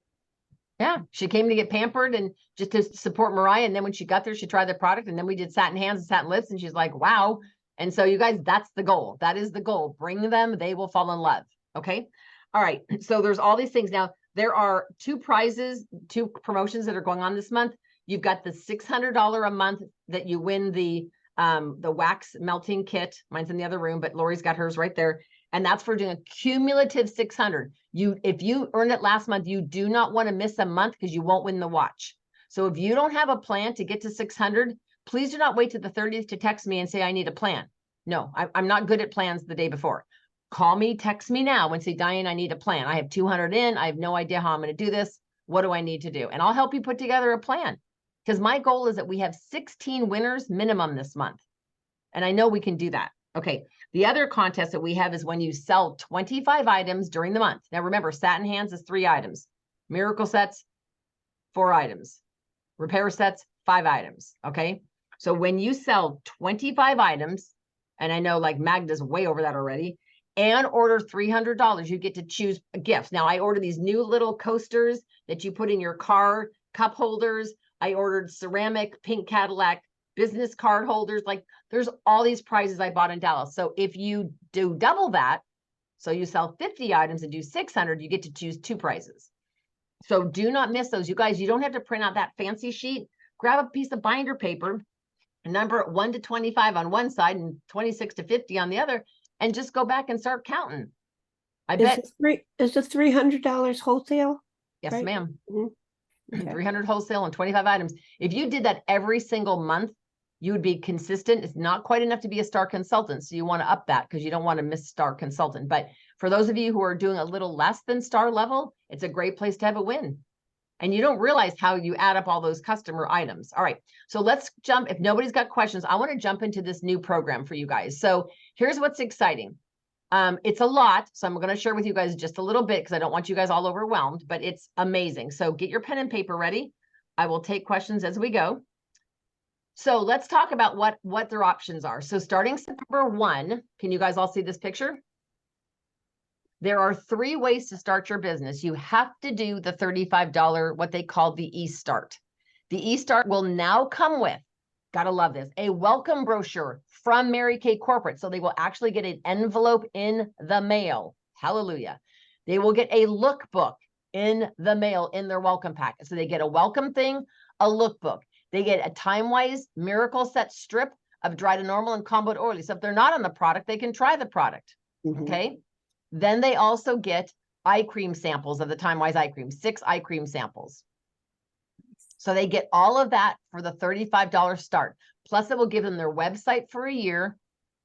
Yeah, she came to get pampered and just to support Mariah. And then when she got there, she tried the product, and then we did satin hands and satin lips, and she's like, wow. And so you guys, that's the goal. That is the goal. Bring them, they will fall in love. Okay. All right. So there's all these things. Now there are 2 prizes, 2 promotions that are going on this month. You've got the $600 a month that you win the wax melting kit. Mine's in the other room, but Lori's got hers right there. And that's for doing a cumulative 600. If you earned it last month, you do not want to miss a month because you won't win the watch. So if you don't have a plan to get to 600, please do not wait to the 30th to text me and say, I need a plan. No, I'm not good at plans the day before. call me, text me now and say, Diane, I need a plan. I have 200 in. I have no idea how I'm going to do this. What do I need to do? And I'll help you put together a plan, because my goal is that we have 16 winners minimum this month. And I know we can do that. Okay. The other contest that we have is when you sell 25 items during the month. Now remember, Satin Hands is 3 items, Miracle Sets, 4 items, Repair Sets, 5 items. Okay. So when you sell 25 items, and I know like Magda's way over that already, and order $300, you get to choose gifts. Now I order these new little coasters that you put in your car, cup holders. I ordered ceramic pink Cadillac business card holders. Like there's all these prizes I bought in Dallas. So if you do double that, so you sell 50 items and do 600, you get to choose 2 prizes. So do not miss those. You guys, you don't have to print out that fancy sheet. Grab a piece of binder paper, number it 1 to 25 on one side and 26 to 50 on the other, and just go back and start counting. I bet. Is the $300 wholesale? Yes, right? ma'am. Okay. 300 wholesale and 25 items. If you did that every single month, you would be consistent. It's not quite enough to be a star consultant. So you want to up that because you don't want to miss star consultant. But for those of you who are doing a little less than star level, it's a great place to have a win. And you don't realize how you add up all those customer items. All right. So let's jump. If nobody's got questions, I want to jump into this new program for you guys. So here's what's exciting. It's a lot. So I'm going to share with you guys just a little bit because I don't want you guys all overwhelmed, but it's amazing. So get your pen and paper ready. I will take questions as we go. So let's talk about what their options are. So starting September 1, can you guys all see this picture? There are 3 ways to start your business. You have to do the $35, what they call the e-start. The e-start will now come with, gotta love this, a welcome brochure from Mary Kay Corporate. So they will actually get an envelope in the mail. Hallelujah. They will get a lookbook in the mail in their welcome packet. So they get a welcome thing, a lookbook. They get a time-wise Miracle Set strip of dry to normal and combo to oily. So if they're not on the product, they can try the product. Okay. Then they also get eye cream samples of the time-wise eye cream, 6 eye cream samples. So they get all of that for the $35 start. Plus it will give them their website for a year,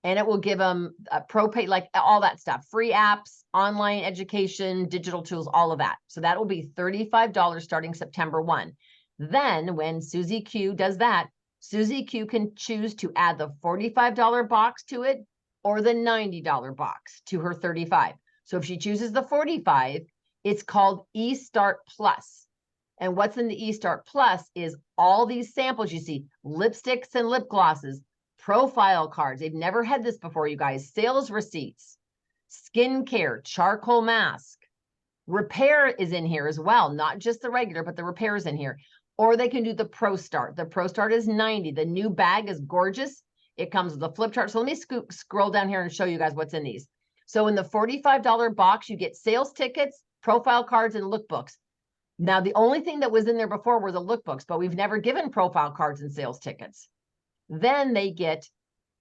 and it will give them a ProPay, like all that stuff, free apps, online education, digital tools, all of that. So that will be $35 starting September 1. Then when Susie Q does that, Susie Q can choose to add the $45 box to it or the $90 box to her 35. So if she chooses the 45, it's called eStart Plus. And what's in the eStart Plus is all these samples you see, lipsticks and lip glosses, profile cards. They've never had this before, you guys. Sales receipts, skincare, charcoal mask, repair is in here as well. Not just the regular, but the repair is in here. Or they can do the Pro Start. The Pro Start is 90. The new bag is gorgeous. It comes with a flip chart. So let me scroll down here and show you guys what's in these. So in the $45 box, you get sales tickets, profile cards, and lookbooks. Now, the only thing that was in there before were the lookbooks, but we've never given profile cards and sales tickets. Then they get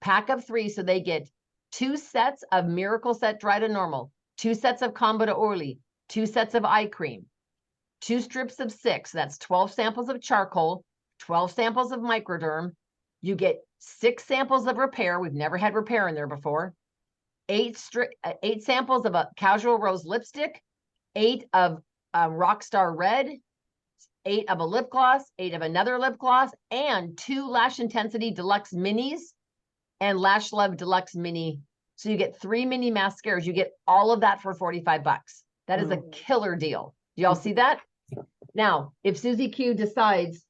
pack of 3. So they get 2 sets of Miracle Set Dry to Normal, 2 sets of Combo to Oily, 2 sets of eye cream, 2 strips of 6. That's 12 samples of charcoal, 12 samples of microderm. You get 6 samples of repair. We've never had repair in there before. 8 samples of a Casual Rose lipstick, 8 of Rockstar Red, 8 of a lip gloss, 8 of another lip gloss, and 2 Lash Intensity Deluxe Minis and Lash Love Deluxe Mini. So you get 3 mini mascaras. You get all of that for $45. That is a killer deal. Do y'all see that? Now, if Susie Q decides,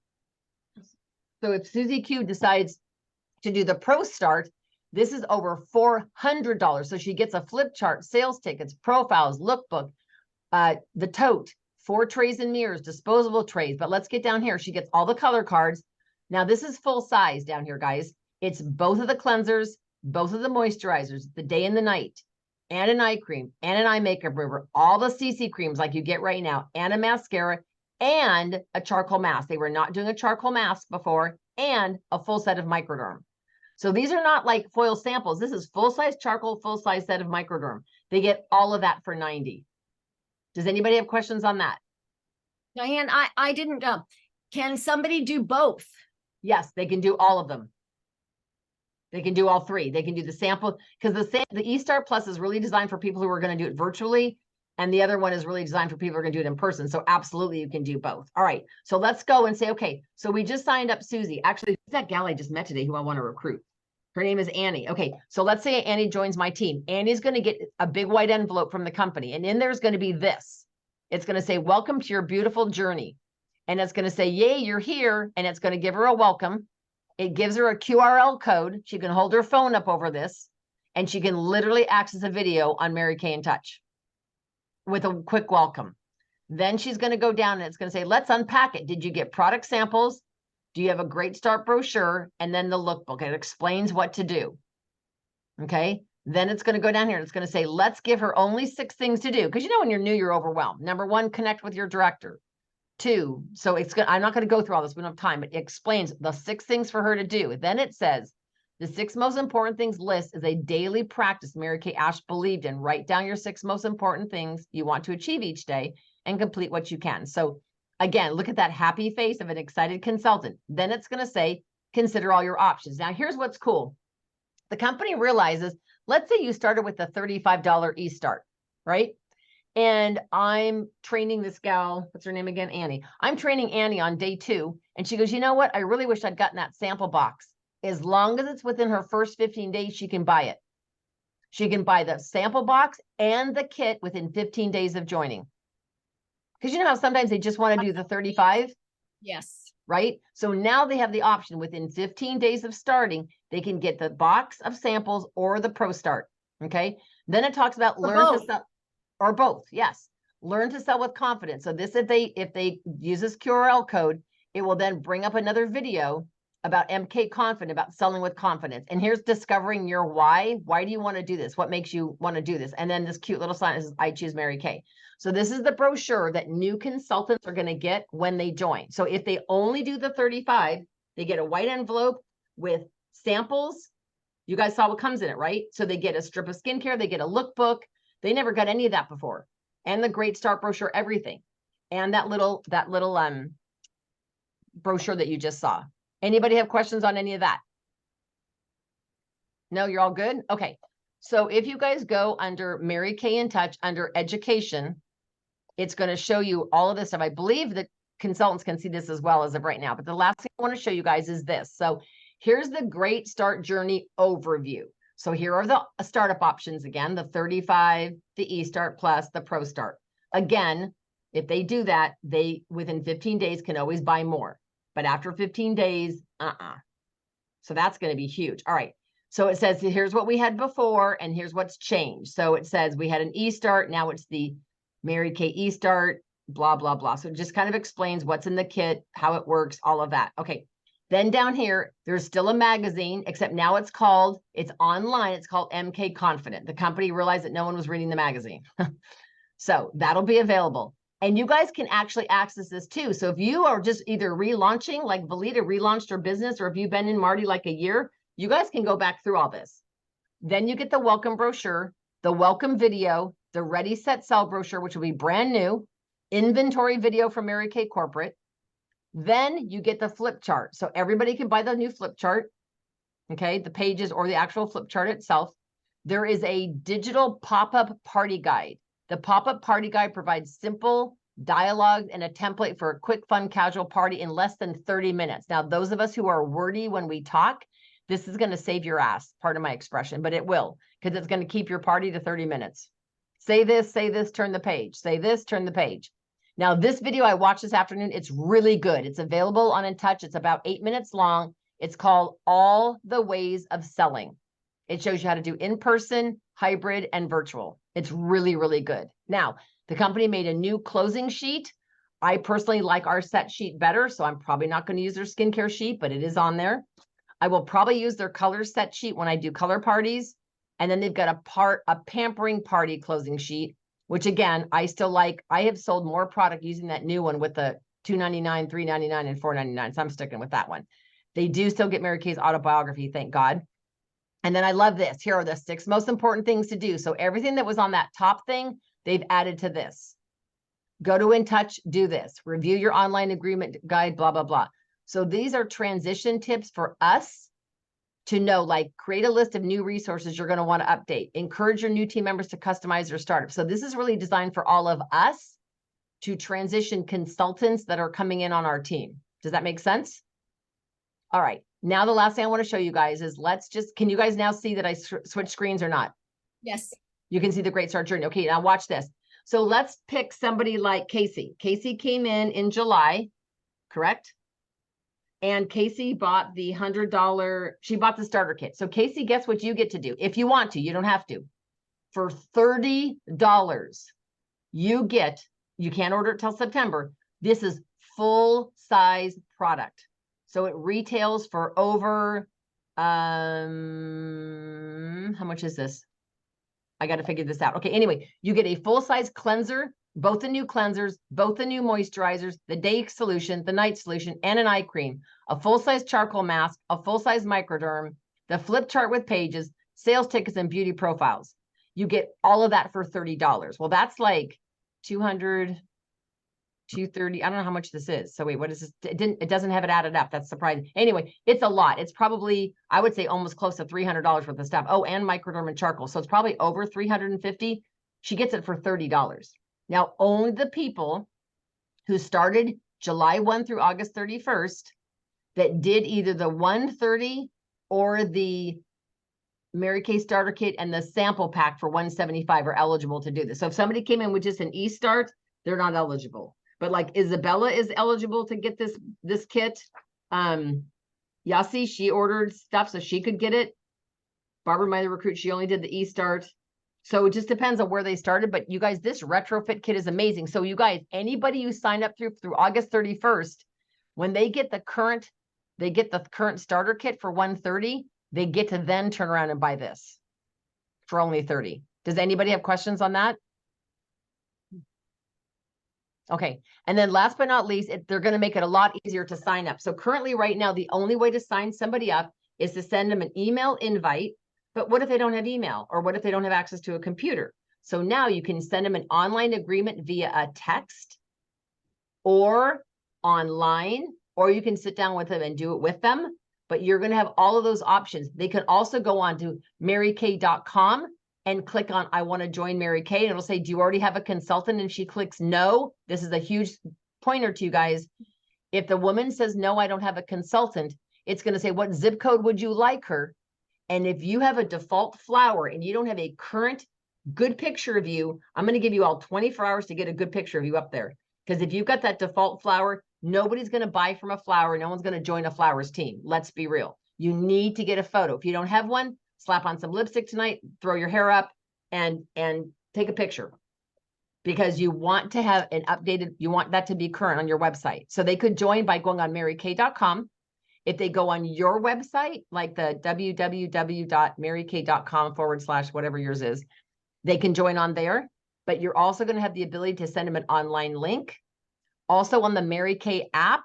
to do the Pro Start, this is over $400. So she gets a flip chart, sales tickets, profiles, lookbook, the tote, 4 trays and mirrors, disposable trays. But let's get down here. She gets all the color cards. Now this is full size down here, guys. It's both of the cleansers, both of the moisturizers, the day and the night, and an eye cream, and an eye makeup remover, all the CC creams like you get right now, and a mascara, and a charcoal mask. They were not doing a charcoal mask before, and a full set of microderm. So these are not like foil samples. This is full-size charcoal, full-size set of microderm. They get all of that for $90. Does anybody have questions on that? Diane, I didn't can somebody do both? Yes, they can do all of them. They can do all three. They can do the sample because the eStart Plus is really designed for people who are going to do it virtually. And the other one is really designed for people who are going to do it in person. So absolutely you can do both. All right. So let's go and say, okay, so we just signed up Susie. Actually, that gal I just met today who I want to recruit. Her name is Annie. Okay. So let's say Annie joins my team. Annie's going to get a big white envelope from the company. And in there's going to be this. It's going to say, welcome to your beautiful journey. And it's going to say, yay, you're here. And it's going to give her a welcome. It gives her a QRL code. She can hold her phone up over this and she can literally access a video on Mary Kay in Touch with a quick welcome. Then she's going to go down and it's going to say, let's unpack it. Did you get product samples? Do you have a great start brochure? And then the lookbook. It explains what to do. Okay. Then it's going to go down here. And it's going to say, let's give her only 6 things to do. Because you know, when you're new, you're overwhelmed. Number 1, connect with your director. 2, so it's good. I'm not going to go through all this. We don't have time, but it explains the 6 things for her to do. Then it says the 6 most important things list is a daily practice Mary Kay Ash believed in. Write down your 6 most important things you want to achieve each day and complete what you can. So again, look at that happy face of an excited consultant. Then it's going to say, consider all your options. Now, here's what's cool. The company realizes, let's say you started with the $35 eStart, right? And I'm training this gal, what's her name again? Annie. I'm training Annie on day 2. And she goes, you know what? I really wish I'd gotten that sample box. As long as it's within her first 15 days, she can buy it. She can buy the sample box and the kit within 15 days of joining. Because you know how sometimes they just want to do the 35? Yes. Right? So now they have the option within 15 days of starting, they can get the box of samples or the Pro Start. Okay. Then it talks about learn to sell. Or both, yes. Learn to sell with confidence. So this, if they use this QRL code, it will then bring up another video about MK Confident, about selling with confidence. And here's discovering your why. Why do you want to do this? What makes you want to do this? And then this cute little sign that says, I choose Mary Kay. So this is the brochure that new consultants are going to get when they join. So if they only do the 35, they get a white envelope with samples. You guys saw what comes in it, right? So they get a strip of skincare, they get a lookbook. They never got any of that before. And the Great Start brochure, everything. And that little brochure that you just saw. Anybody have questions on any of that? No, you're all good? Okay. So if you guys go under Mary Kay in Touch, under education, it's going to show you all of this stuff. I believe that consultants can see this as well as of right now. But the last thing I want to show you guys is this. So here's the Great Start Journey overview. So here are the startup options again, the 35, the eStart Plus, the Pro Start. Again, if they do that, they within 15 days can always buy more. But after 15 days, So that's going to be huge. All right. So it says, here's what we had before, and here's what's changed. So it says we had an eStart. Now it's the Mary Kay eStart, blah, blah, blah. So it just kind of explains what's in the kit, how it works, all of that. Okay. Then down here, there's still a magazine, except now it's online. It's called MK Confident. The company realized that no one was reading the magazine. So that'll be available. And you guys can actually access this too. So if you are just either relaunching, like Valita relaunched her business, or if you've been in Marty like a year, you guys can go back through all this. Then you get the welcome brochure, the welcome video, the Ready, Set, Sell brochure, which will be brand new, inventory video from Mary Kay Corporate. Then you get the flip chart. So everybody can buy the new flip chart, okay, the pages or the actual flip chart itself. There is a digital pop-up party guide. The pop-up party guide provides simple dialogue and a template for a quick, fun, casual party in less than 30 minutes. Now, those of us who are wordy when we talk, this is going to save your ass, pardon my expression, but it will, because it's going to keep your party to 30 minutes. Say this, turn the page. Say this, turn the page. Now, this video I watched this afternoon, it's really good. It's available on In Touch. It's about 8 minutes long. It's called All the Ways of Selling. It shows you how to do in-person, hybrid, and virtual. It's really, really good. Now, the company made a new closing sheet. I personally like our set sheet better, so I'm probably not going to use their skincare sheet, but it is on there. I will probably use their color set sheet when I do color parties. And then they've got a pampering party closing sheet, which again, I still like. I have sold more product using that new one with the $2.99, $3.99, and $4.99. So I'm sticking with that one. They do still get Mary Kay's autobiography, thank God. And then I love this. Here are the 6 most important things to do. So everything that was on that top thing, they've added to this. Go to In Touch, do this. Review your online agreement guide, blah, blah, blah. So these are transition tips for us to know, like, create a list of new resources you're going to want to update, encourage your new team members to customize their startup. So this is really designed for all of us to transition consultants that are coming in on our team. Does that make sense? All right. Now, the last thing I want to show you guys is can you guys now see that I switch screens or not? Yes. You can see the Great Start Journey. Okay, now watch this. So let's pick somebody like Casey. Casey came in July, correct? And Casey bought the $100, she bought the starter kit. So Casey, guess what you get to do? If you want to, you don't have to. For $30, you can't order it till September. This is full size product. So it retails for over, how much is this? I got to figure this out. Okay, anyway, you get a full-size cleanser, both the new cleansers, both the new moisturizers, the day solution, the night solution, and an eye cream, a full-size charcoal mask, a full-size microderm, the flip chart with pages, sales tickets, and beauty profiles. You get all of that for $30. Well, that's like 200, 230. I don't know how much this is. So wait, what is this? It doesn't have it added up. That's surprising. Anyway, it's a lot. It's probably, I would say, almost close to $300 worth of stuff. Oh, and microderm and charcoal. So it's probably over $350. She gets it for $30. Now, only the people who started July 1 through August 31st that did either the 130 or the Mary Kay starter kit and the sample pack for 175 are eligible to do this. So if somebody came in with just an e-start, they're not eligible. But like Isabella is eligible to get this kit. Yasi, she ordered stuff so she could get it. Barbara, my recruit, she only did the e-start. So it just depends on where they started. But you guys, this retrofit kit is amazing. So you guys, anybody who signed up through August 31st, when they get the current starter kit for 130, they get to then turn around and buy this for only 30. Does anybody have questions on that? Okay. And then last but not least, they're going to make it a lot easier to sign up. So currently right now, the only way to sign somebody up is to send them an email invite. But what if they don't have email, or what if they don't have access to a computer? So now you can send them an online agreement via a text or online, or you can sit down with them and do it with them. But you're going to have all of those options. They can also go on to marykay.com and click on, I want to join Mary Kay. And it'll say, do you already have a consultant? And she clicks no. This is a huge pointer to you guys. If the woman says, no, I don't have a consultant, it's going to say, what zip code would you like her? And if you have a default flower and you don't have a current good picture of you, I'm going to give you all 24 hours to get a good picture of you up there. Because if you've got that default flower, nobody's going to buy from a flower. No one's going to join a flowers team. Let's be real. You need to get a photo. If you don't have one, slap on some lipstick tonight, throw your hair up and take a picture, because you want to have an updated, you want that to be current on your website. So they could join by going on marykay.com. If they go on your website, like the www.marykay.com/ whatever yours is, they can join on there. But you're also going to have the ability to send them an online link. Also on the Mary Kay app,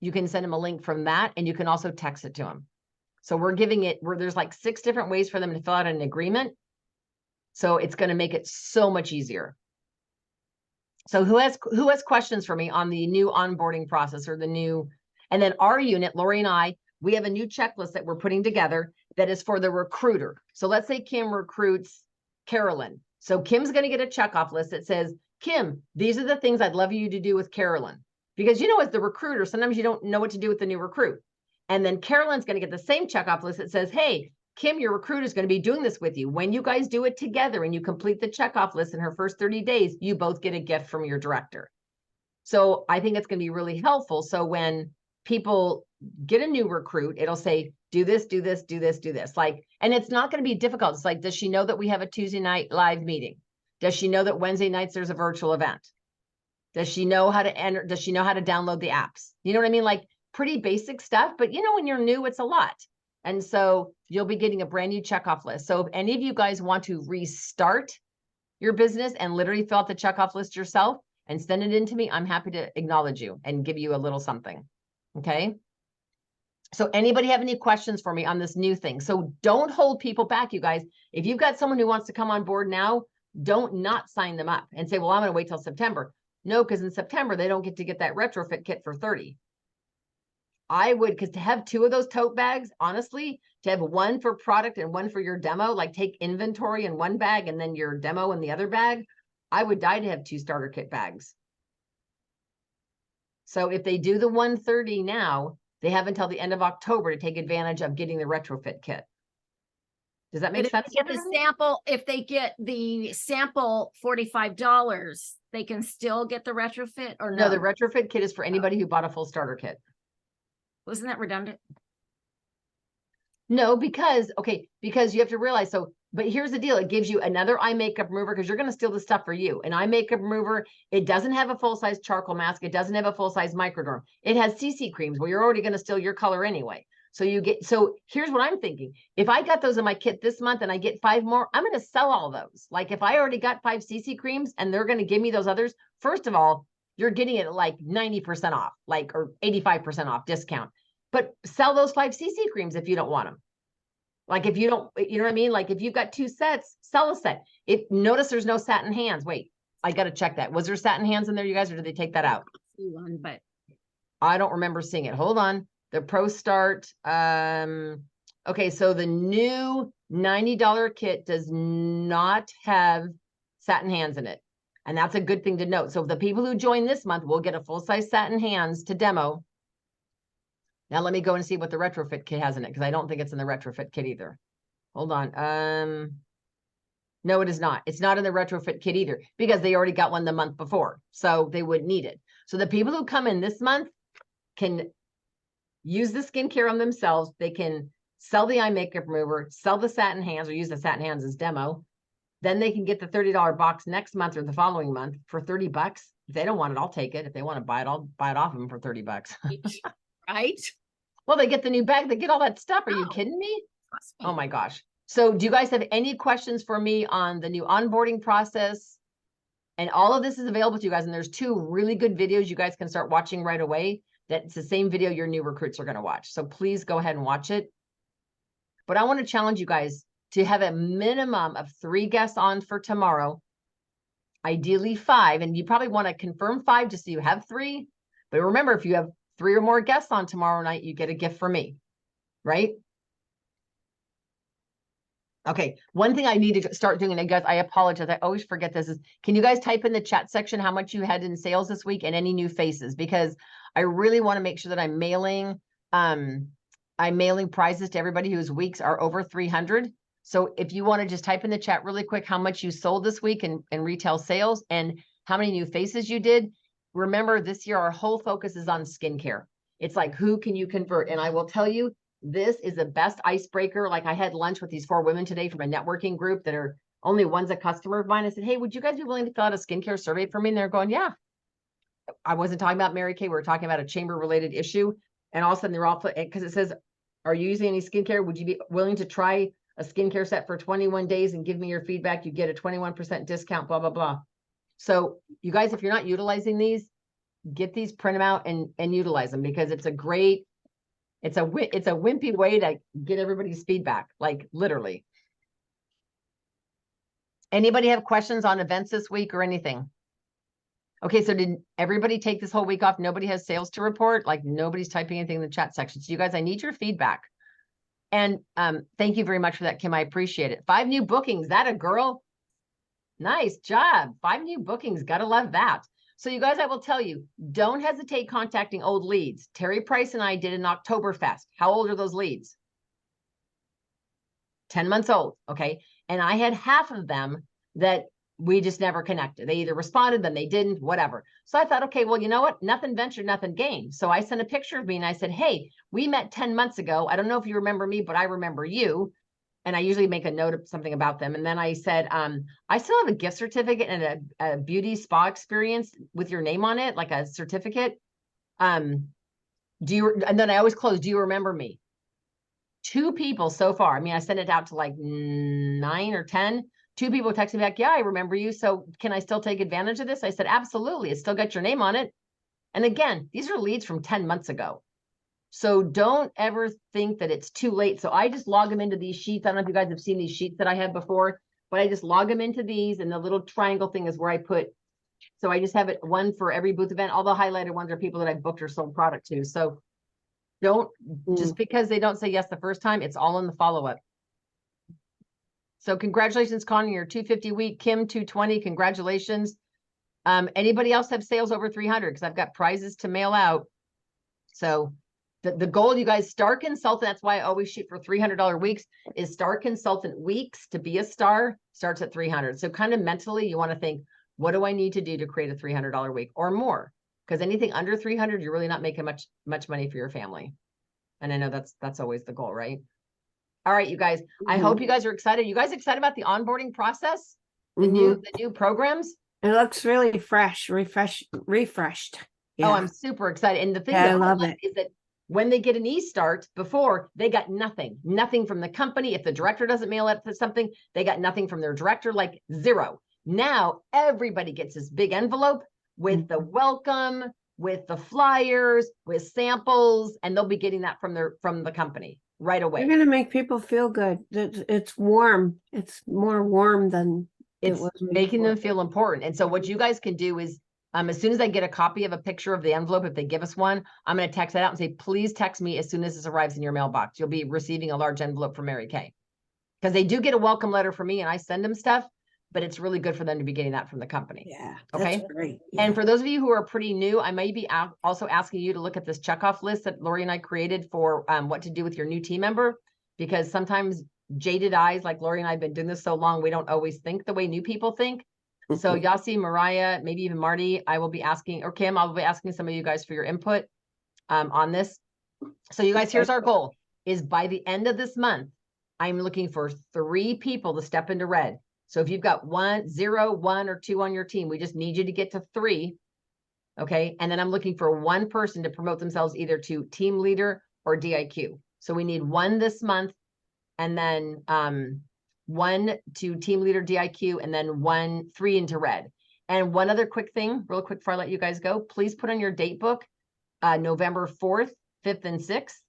you can send them a link from that, and you can also text it to them. So we're giving it where there's like 6 different ways for them to fill out an agreement. So it's going to make it so much easier. So who has questions for me on the new onboarding process, or the new, and then our unit, Lori and I, we have a new checklist that we're putting together that is for the recruiter. So let's say Kim recruits Carolyn. So Kim's going to get a checkoff list that says, Kim, these are the things I'd love you to do with Carolyn. Because, you know, as the recruiter, sometimes you don't know what to do with the new recruit. And then Carolyn's going to get the same checkoff list that says, hey, Kim, your recruiter is going to be doing this with you. When you guys do it together and you complete the checkoff list in her first 30 days, you both get a gift from your director. So I think it's going to be really helpful. So when people get a new recruit, it'll say, do this, do this, do this, do this. Like, and it's not going to be difficult. It's like, does she know that we have a Tuesday night live meeting? Does she know that Wednesday nights there's a virtual event? Does she know how to enter? Does she know how to download the apps? You know what I mean? Like, pretty basic stuff, but you know, when you're new, it's a lot. And so you'll be getting a brand new checkoff list. So if any of you guys want to restart your business and literally fill out the checkoff list yourself and send it in to me, I'm happy to acknowledge you and give you a little something. Okay. So anybody have any questions for me on this new thing? So don't hold people back, you guys. If you've got someone who wants to come on board now, don't not sign them up and say, well, I'm going to wait till September. No, because in September, they don't get to get that retrofit kit for 30. I would, because to have 2 of those tote bags, honestly, to have one for product and one for your demo, like take inventory in one bag and then your demo in the other bag, I would die to have 2 starter kit bags. So if they do the 130 now, they have until the end of October to take advantage of getting the retrofit kit. Does that But make if sense? they get the sample, if they get the sample $45, they can still get the retrofit or No, no? the retrofit kit is for anybody who bought a full starter kit. Wasn't that redundant? No, because, okay, because you have to realize, so, but here's the deal. It gives you another eye makeup remover because you're going to steal the stuff for you. An eye makeup remover, it doesn't have a full-size charcoal mask. It doesn't have a full-size microderm. It has CC creams. Well, you're already going to steal your color anyway. So you get, so here's what I'm thinking. If I got those in my kit this month and I get 5 more, I'm going to sell all those. Like if I already got 5 CC creams and they're going to give me those others, first of all, you're getting it at like 90% off, like, or 85% off discount. But sell those 5 CC creams if you don't want them. Like if you don't, you know what I mean? Like if you've got 2 sets, sell a set. If notice there's no satin hands. Wait, I got to check that. Was there satin hands in there, you guys, or did they take that out? One, but I don't remember seeing it. Hold on. The Pro Start. Okay, so the new $90 kit does not have satin hands in it. And that's a good thing to note. So the people who join this month will get a full-size satin hands to demo. Now let me go and see what the retrofit kit has in it, because I don't think it's in the retrofit kit either. Hold on. No, it is not. It's not in the retrofit kit either, because they already got one the month before. So they wouldn't need it. So the people who come in this month can use the skincare on themselves. They can sell the eye makeup remover, sell the satin hands, or use the satin hands as demo. Then they can get the $30 box next month or the following month for $30. If they don't want it, I'll take it. If they want to buy it, I'll buy it off them for $30. right? Well, they get the new bag, they get all that stuff. Are you kidding me? Oh my gosh. So do you guys have any questions for me on the new onboarding process? And all of this is available to you guys. And there's 2 really good videos you guys can start watching right away. That's the same video your new recruits are going to watch. So please go ahead and watch it. But I want to challenge you guys to have a minimum of 3 guests on for tomorrow. Ideally 5. And you probably want to confirm 5 just so you have 3. But remember, if you have 3 or more guests on tomorrow night, you get a gift from me, right? Okay, one thing I need to start doing, and guys, I apologize, I always forget this, is can you guys type in the chat section how much you had in sales this week and any new faces? Because I really want to make sure that I'm mailing prizes to everybody whose weeks are over 300. So if you want to just type in the chat really quick how much you sold this week in retail sales and how many new faces you did. Remember, this year our whole focus is on skincare. It's like, who can you convert? And I will tell you, this is the best icebreaker. Like I had lunch with these 4 women today from a networking group that are only one's a customer of mine. I said, hey, would you guys be willing to fill out a skincare survey for me? And they're going, yeah. I wasn't talking about Mary Kay. We were talking about a chamber related issue. And all of a sudden they're all, because it says, are you using any skincare? Would you be willing to try a skincare set for 21 days and give me your feedback? You get a 21% discount, blah, blah, blah. So you guys, if you're not utilizing these, get these, print them out and utilize them, because it's a great, it's a wimpy way to get everybody's feedback, like literally. Anybody have questions on events this week or anything? Okay, so did everybody take this whole week off? Nobody has sales to report? Like nobody's typing anything in the chat section. So you guys, I need your feedback. And thank you very much for that, Kim. I appreciate it. 5 new bookings. That a girl? Nice job. 5 new bookings. Gotta love that. So you guys, I will tell you, don't hesitate contacting old leads. Terry Price and I did an Oktoberfest. How old are those leads? 10 months old. Okay. And I had half of them that we just never connected. They either responded, then they didn't, whatever. So I thought, okay, well, you know what? Nothing ventured, nothing gained. So I sent a picture of me and I said, hey, we met 10 months ago. I don't know if you remember me, but I remember you. And I usually make a note of something about them. And then I said, I still have a gift certificate and a beauty spa experience with your name on it, like a certificate. And then I always close, do you remember me? 2 people so far. I mean, I sent it out to like 9 or 10. 2 people texted me back, yeah, I remember you. So can I still take advantage of this? I said, absolutely. It's still got your name on it. And again, these are leads from 10 months ago. So don't ever think that it's too late. So I just log them into these sheets. I don't know if you guys have seen these sheets that I had before, but I just log them into these, and the little triangle thing is where I put. So I just have it one for every booth event. All the highlighted ones are people that I've booked or sold product to. So Don't, Mm. just because they don't say yes the first time, it's all in the follow-up. So congratulations, Connie, your 250 week, Kim 220, congratulations. Anybody else have sales over 300? Because I've got prizes to mail out. So the goal, you guys, star consultant, that's why I always shoot for $300 weeks, is star consultant weeks to be a star starts at 300. So kind of mentally, you want to think, what do I need to do to create a $300 week or more? Because anything under 300, you're really not making much money for your family. And I know that's always the goal, right? All right, you guys, I hope you guys are excited. You guys excited about the onboarding process? The new programs? It looks really fresh, refreshed. Yeah. Oh, I'm super excited. And the thing Yeah, that I love love it. is that when they get an e-start, before they got nothing from the company. If the director doesn't mail it to something, they got nothing from their director, like zero. Now everybody gets this big envelope with the welcome, with the flyers, with samples, and they'll be getting that from the company right away. You're gonna make people feel good. It's warm. It's more warm than It's it was making them before. feel important. And so what you guys can do is, as soon as I get a copy of a picture of the envelope, if they give us one, I'm going to text that out and say, please text me as soon as this arrives in your mailbox. You'll be receiving a large envelope from Mary Kay. Because they do get a welcome letter from me and I send them stuff, but it's really good for them to be getting that from the company. Yeah, Okay. that's great. And Yeah. for those of you who are pretty new, I may be also asking you to look at this checkoff list that Lori and I created for what to do with your new team member, because sometimes jaded eyes, like Lori and I have been doing this so long, we don't always think the way new people think. So Yasi, Mariah, maybe even Marty, I will be asking, or Kim, I'll be asking some of you guys for your input on this. So you guys, here's our goal, is by the end of this month, I'm looking for 3 people to step into red. So if you've got 1, 0, 1, or 2 on your team, we just need you to get to 3. Okay. And then I'm looking for 1 person to promote themselves either to team leader or DIQ. So we need 1 this month, and then 1 to team leader DIQ, and then 3 into red. And one other quick thing, real quick before I let you guys go, please put on your date book, November 4th, 5th, and 6th.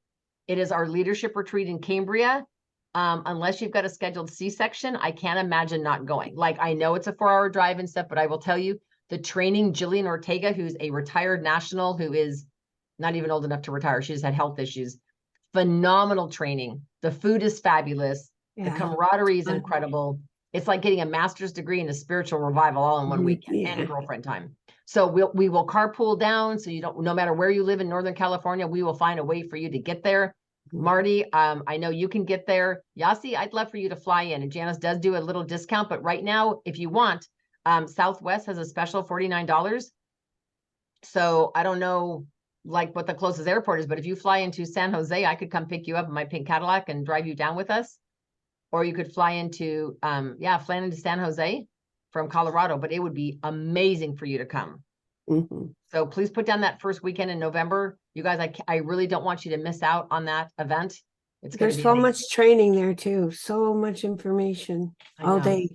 It is our leadership retreat in Cambria. Unless you've got a scheduled C-section, I can't imagine not going. Like, I know it's a 4-hour drive and stuff, but I will tell you, the training, Jillian Ortega, who's a retired national, who is not even old enough to retire, she just had health issues. Phenomenal training. The food is fabulous. The camaraderie is incredible. It's like getting a master's degree in a spiritual revival all in one weekend and girlfriend time. So we will carpool down. So you don't, no matter where you live in Northern California, we will find a way for you to get there. Marty, I know you can get there. Yasi, I'd love for you to fly in, and Janice does do a little discount, but right now, if you want, Southwest has a special $49. So I don't know like what the closest airport is, but if you fly into San Jose, I could come pick you up in my pink Cadillac and drive you down with us. Or you could fly into, fly into San Jose from Colorado, but it would be amazing for you to come. So please put down that first weekend in November. You guys, I really don't want you to miss out on that event. It's There's so much training there too. So much information all day.